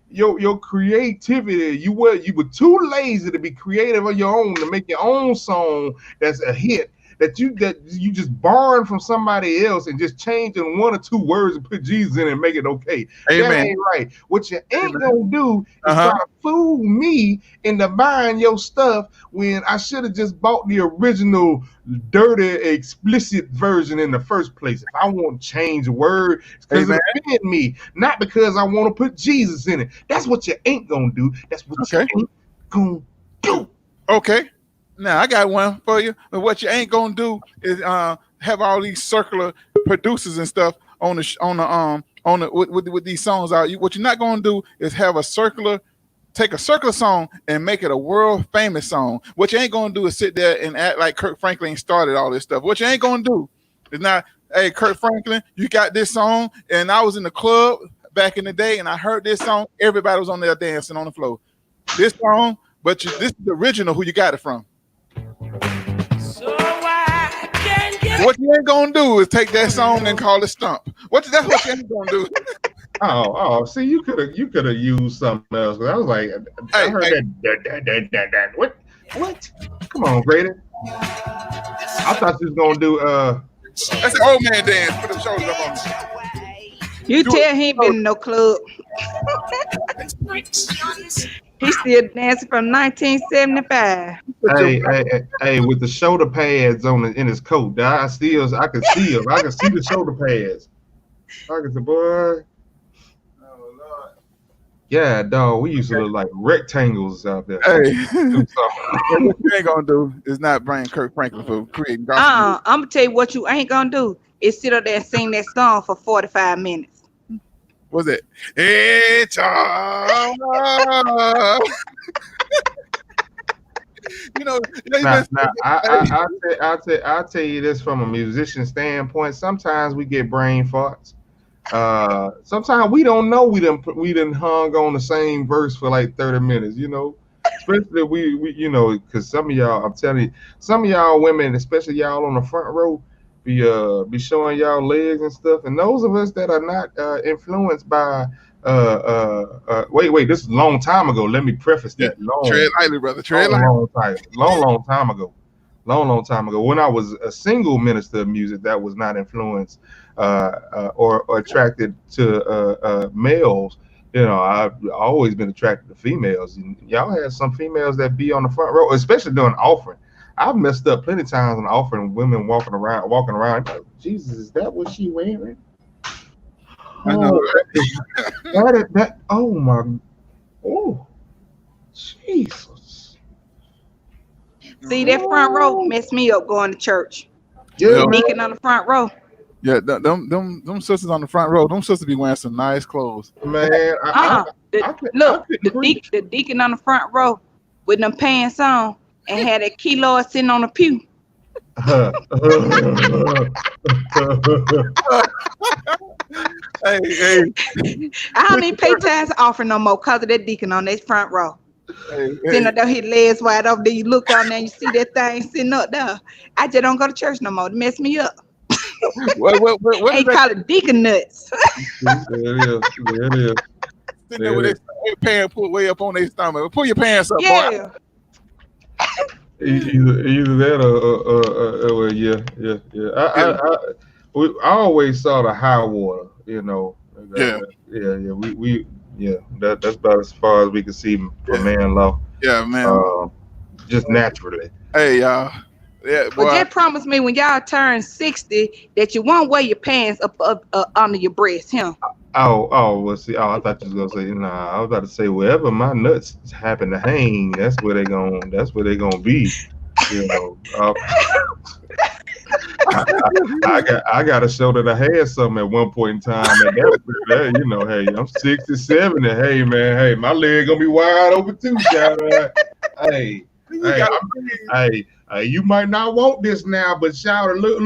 your creativity. You were too lazy to be creative on your own to make your own song that's a hit that you just borrowed from somebody else and just changing one or two words and put Jesus in it and make it okay. Amen. That ain't right. What you ain't gonna do is try to fool me into buying your stuff when I should have just bought the original dirty, explicit version in the first place. If I want to change a word, it's because it offended me, not because I want to put Jesus in it. That's what you ain't gonna do. That's what you ain't gonna do. Okay. Now I got one for you. But what you ain't gonna do is have all these circular producers and stuff on the with these songs out. What you're not gonna do is have take a circular song and make it a world famous song. What you ain't gonna do is sit there and act like Kirk Franklin started all this stuff. What you ain't gonna do is not, hey, Kirk Franklin, you got this song, and I was in the club back in the day and I heard this song. Everybody was on there dancing on the floor. This song, but this is the original. Who you got it from? What you ain't gonna do is take that song and call it Stump. That's what you ain't gonna do. Oh, see, you could have used something else. I was like, I heard that. What? Come on, Grady. I thought you was gonna do that's an old man dance. Put them shoulders up on me. You tell he ain't been in no club. He's still dancing from 1975. Hey, with the shoulder pads in his coat. I can see him. I can see the shoulder pads. I can say, boy. Oh Lord. Yeah, dog. We used to look like rectangles out there. Hey, what you ain't gonna do is not bring Kirk Franklin for creating gospel. I'm gonna tell you what you ain't gonna do is sit up there and sing that song for 45 minutes. What's it? It's all. I'll tell you this from a musician standpoint. Sometimes we get brain farts. Sometimes we don't know we done hung on the same verse for like 30 minutes. You know, especially we because some of y'all, I'm telling you, some of y'all women, especially y'all on the front row, be showing y'all legs and stuff, and those of us that are not influenced by wait, this is a long time ago. Let me preface that. Tread lightly, brother. Tread lightly. Long time ago. When I was a single minister of music that was not influenced or attracted to males. You know, I've always been attracted to females. And y'all had some females that be on the front row, especially during offering. I've messed up plenty of times in offering, women walking around. Like, Jesus, is that what she wearing? I know. Jesus. See, that front row messed me up going to church. Yeah, Deacon on the front row. Yeah, them sisters on the front row. Them sisters be wearing some nice clothes. Man, the deacon on the front row with them pants on and had a keloid sitting on the pew. Hey. I don't even pay tithes offering no more because of that deacon on that front row. Sitting up there, his legs wide open. Then you look on there and you see that thing sitting up there. I just don't go to church no more. It messed me up. What they call it deacon nuts. There it is. Sitting there with their pants pulled way up on their stomach. Pull your pants up, boy. Either that or well, yeah. I always saw the high water, you know. Yeah. We that's about as far as we can see for man law. Yeah, man. Just naturally. Hey, y'all. Yeah, boy. Well, just promise me when y'all turn 60 that you won't wear your pants up under your breast, huh? Well, see, I thought you was gonna say, nah. I was about to say, wherever my nuts happen to hang, that's where they gonna be. You know, I got to show that I had something at one point in time. And that you know, hey, I'm 67, and hey, man, hey, my leg gonna be wide open too, shout out. Hey, you might not want this now, but shout out, look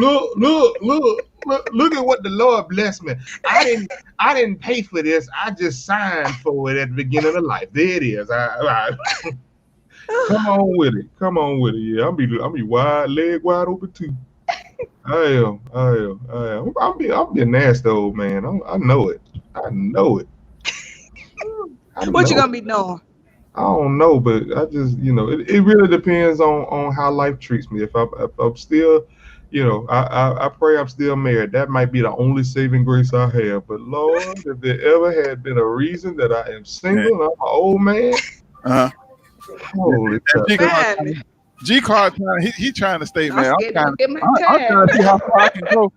at what the Lord blessed me. I didn't pay for this. I just signed for it at the beginning of life. There it is. Come on with it. Yeah, I'll be leg wide open too. I am. I'm being nasty old man. I know it. What you gonna be doing? I don't know, but I just, you know, it really depends on how life treats me. If I'm still, you know, I pray I'm still married. That might be the only saving grace I have. But Lord, if there ever had been a reason that I am single and I'm an old man, holy G Card, he trying to stay, man. I'm trying to see how far I can go.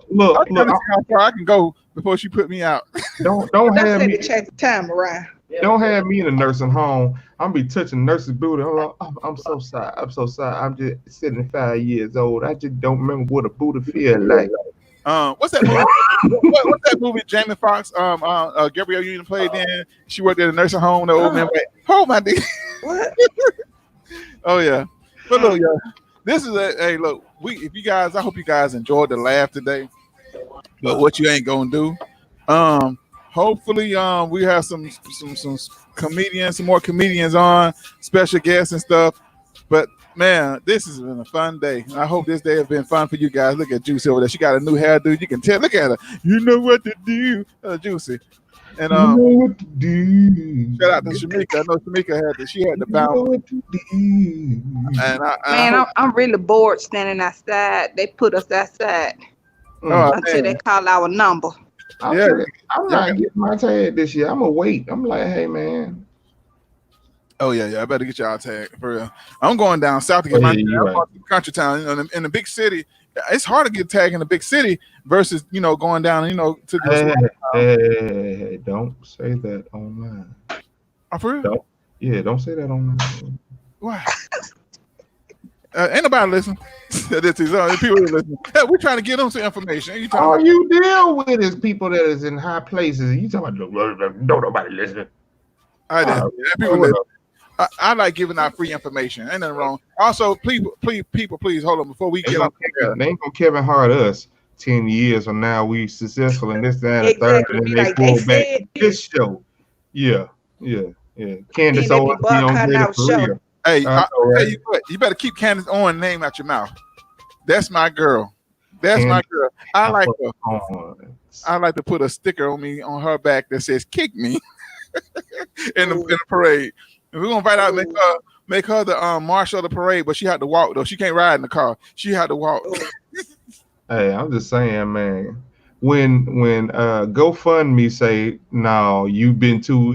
Look, how far I can go before she put me out. Don't have me check the time around. Don't have me in a nursing home. I'm be touching nurse's booty. I'm so sorry. I'm just 75 years old. I just don't remember what a booty feel like. What's that movie? What's that movie? Jamie Foxx, Gabrielle Union played in. She worked at a nursing home. The old man went, "Oh my dick." What? Oh yeah. But look, y'all, this is hey, look. I hope you guys enjoyed the laugh today. But what you ain't gonna do? Hopefully, we have some comedians, some more comedians on, special guests and stuff. But man, this has been a fun day. I hope this day has been fun for you guys. Look at Juicy over there. She got a new hairdo. You can tell. Look at her. You know what to do, Juicy. And you know what to do. Shout out to Shamika. I know Shamika had the balance. And I'm really bored standing outside. They put us outside until they call our number. I'm not getting my tag this year. I'm gonna wait. I'm like, hey man. Oh yeah. I better get y'all tag for real. I'm going down south to get my tag. I'm going to country town. You know, in the big city, it's hard to get tag in the big city versus going down. To the hey, don't say that online. Oh, for real? Don't say that online. Why? Ain't nobody listening. People listening. Hey, we're trying to get them some information. All you deal with is people that is in high places. You talking about don't nobody listening. People listen. I like giving out free information. Ain't nothing wrong. Also, please hold on before we get off. They ain't gonna Kevin Hart us 10 years from now. We successful in this, that, and the third, and they pull back this show. Yeah. Candace Owens be on here for real. Hey, I'll tell you what, you better keep Candace Owens' name out your mouth. That's my girl. My girl. I like to put a sticker on her back that says "Kick me" in the parade. And we're gonna invite out, make her the marshal of the parade, but she had to walk though. She can't ride in the car. She had to walk. Hey, I'm just saying, man. When GoFundMe say no, you've been too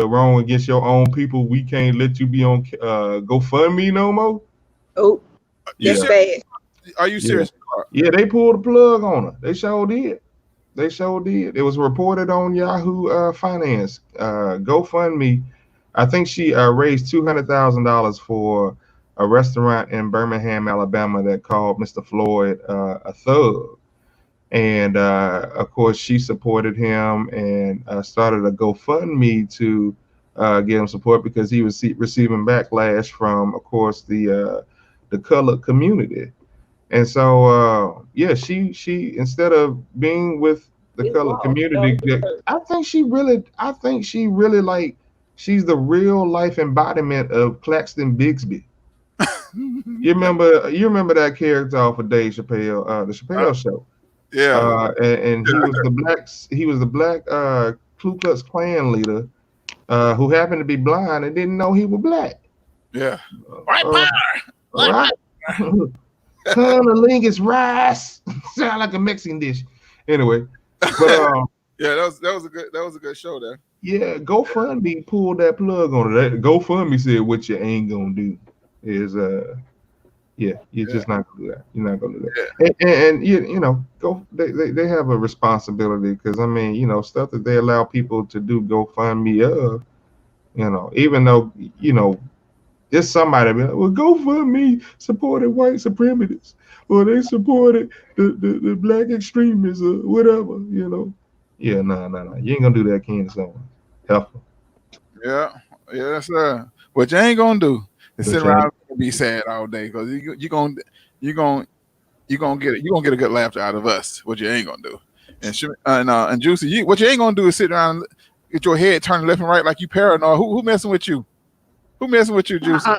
wrong against your own people. We can't let you be on GoFundMe no more. Oh, that's bad. Are you serious? Yeah, they pulled the plug on her. They sure did. It was reported on Yahoo Finance. GoFundMe. I think she raised $200,000 for a restaurant in Birmingham, Alabama that called Mr. Floyd a thug. And of course, she supported him and started a GoFundMe to get him support because he was receiving backlash from, of course, the colored community. And so, she instead of being with the colored community, I think she really like she's the real life embodiment of Claxton Bigsby. You remember that character off of Dave Chappelle, the Chappelle Show. Yeah, and he was the black Ku Klux Klan leader who happened to be blind and didn't know he was black. Yeah. White power. Right. Cunnilingus rice. Sound like a Mexican dish. Anyway, but yeah, that was a good show there. Yeah, GoFundMe pulled that plug on it. GoFundMe said what you ain't gonna do is you're just not gonna do that. You're not gonna do that. Yeah. And you know, they have a responsibility because I mean, you know, stuff that they allow people to do GoFundMe of, you know, even though, you know, there's somebody be like, well, GoFundMe supported white supremacists, or they supported the black extremists or whatever, you know. Yeah, no. You ain't gonna do that, Candace Owens. Helpful. Yeah, sir. What you ain't gonna do is sit around and be sad all day, because you're gonna get a good laughter out of us. What you ain't gonna do, and Juicy, what you ain't gonna do is sit around, get your head turned left and right like you paranoid. Who messing with you? Who messing with you, Juicy?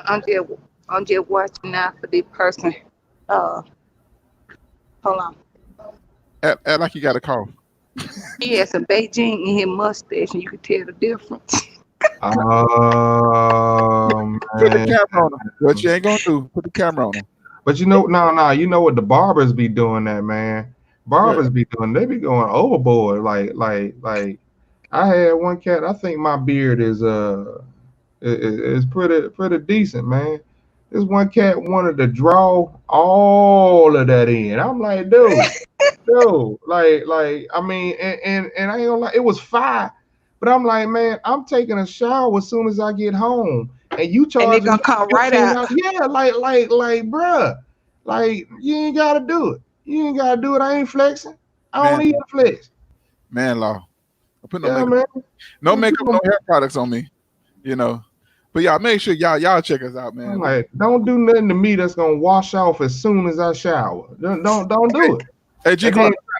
I'm just watching out for this person. Hold on. Act like you got a cough. He has some Beijing in his mustache, and you can tell the difference. Man. Put the camera on him. What you ain't gonna do? Put the camera on him. But you know, no, you know what the barbers be doing that, man. Barbers be doing. They be going overboard. Like I had one cat. I think my beard is pretty decent, man. This one cat wanted to draw all of that in. I'm like, dude, like, I mean, and I ain't gonna lie, it was fire. But I'm like, man, I'm taking a shower as soon as I get home, and you charge. And they gonna come right out. Yeah, like, bruh, like you ain't gotta do it. You ain't gotta do it. I ain't flexing. I don't even flex. Man, law. I put no makeup, no hair products on me. You know. But y'all make sure y'all check us out, man. Like, don't do nothing to me that's gonna wash off as soon as I shower. Don't do it. Hey, G,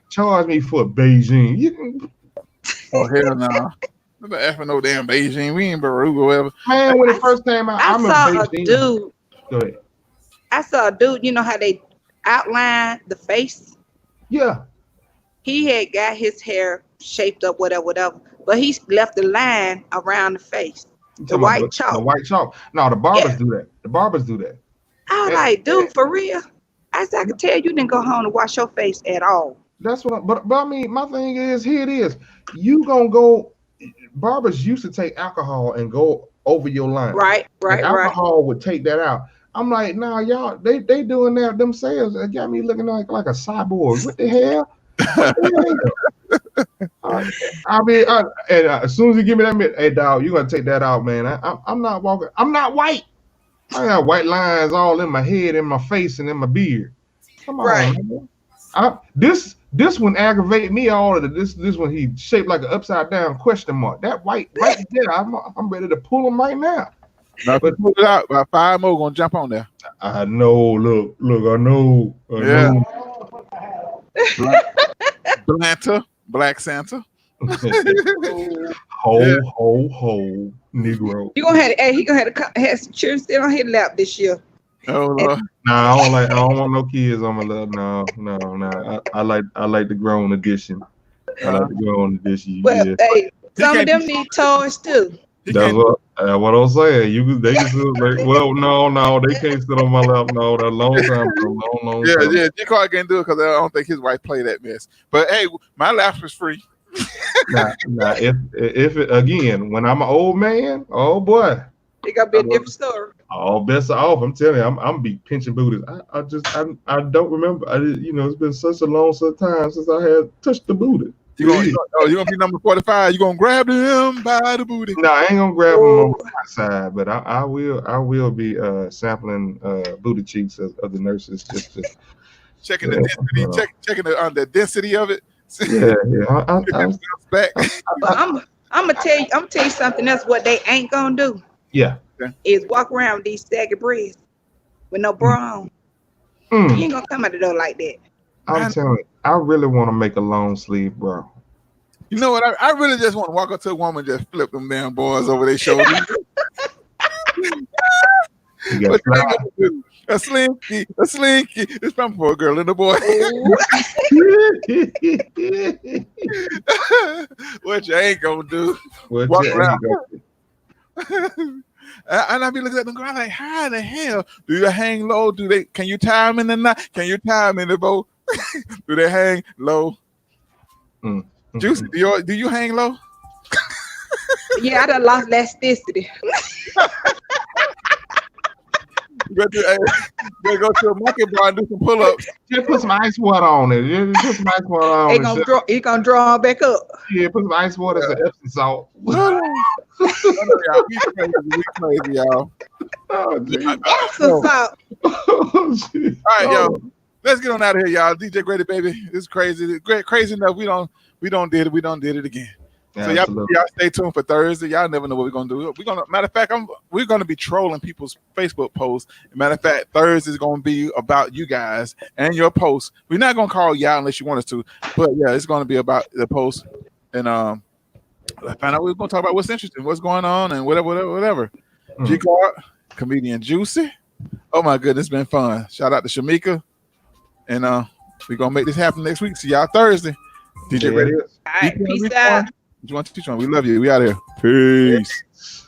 charge me for Beijing. Oh hell no! Never effing no damn Beijing. We ain't Baruch or whatever. Man, when it first came out, I saw a dude. Go ahead. I saw a dude. You know how they outline the face? Yeah. He had got his hair shaped up, whatever. But he left the line around the face. The white chalk. The white chalk. No, the barbers do that. The barbers do that. I was like, dude, for real? I could tell you didn't go home to wash your face at all. That's what. But I mean, my thing is, here it is. You gonna go? Barbers used to take alcohol and go over your line. Right. Alcohol would take that out. I'm like, nah, y'all, they doing that themselves. It got me looking like a cyborg. What the hell? I mean, as soon as you give me that, hey dog, you gotta take that out, man. I'm not walking. I'm not white. I got white lines all in my head, in my face, and in my beard. Come on, man. This one aggravate me all of this one. He shaped like an upside down question mark. That white right there. I'm ready to pull him right now. Now, but pull it out. About 5 more gonna jump on there. I know. Look. I know. Blanta, Black Santa. Ho, Negro. You gonna he gonna have some children still on his lap this year. Oh Lord. Nah, I don't want no kids on my lap. No. I like the grown edition. I like the grown edition. Well, hey, some of them need toys too. That's what I'm saying. They can sit like, well, no, they can't sit on my lap. No, that long time. Long time. Yeah. G-Card can't do it because I don't think his wife played that mess. But hey, my lap is free. Nah. If it, again, when I'm an old man, oh boy, it gotta be a different story. All bets are off. I'm telling you, I'm be pinching booties. I don't remember. It's been such a long time since I had touched the booty. You gonna be number 45. You gonna grab him by the booty? No, I ain't gonna grab him on my side, but I will be sampling booty cheeks of the nurses just to checking the density, checking the density of it. Yeah. I'm gonna tell you something else. What they ain't gonna do, is walk around with these saggy breasts with no bra on. You ain't gonna come out the door like that. I'm telling you, I really want to make a long sleeve, bro. You know what? I really just want to walk up to a woman and just flip them damn boys over their shoulders. A slinky. It's something for a girl and a boy. What you ain't gonna do? Walk around. And I be looking at them girls like, how the hell do you hang low? Can you tie them in the night? Can you tie them in the boat? Do they hang low? Juicy, do you hang low? Yeah, I done lost elasticity. You better go to a monkey bar and do some pull-ups. Just put some ice water on it. Just put some ice water on it. It gonna draw back up. Yeah, put some ice water and some Epsom salt. We crazy, y'all. Oh, geez. Epsom salt. Oh, geez. All right, yo. Let's get on out of here, y'all. DJ Grady, baby. It's crazy. Crazy enough. We don't did it again. So y'all stay tuned for Thursday. Y'all never know what we're gonna do. Matter of fact, we're gonna be trolling people's Facebook posts. Matter of fact, Thursday is gonna be about you guys and your posts. We're not gonna call y'all unless you want us to, but yeah, it's gonna be about the post. And find out we're gonna talk about what's interesting, what's going on, and whatever. G Clark, Comedian Juicy. Oh my goodness, it's been fun. Shout out to Shamika, and we're gonna make this happen next week. See y'all Thursday. DJ Radio. All right, peace out. You want to teach one? We love you. We out here. Peace.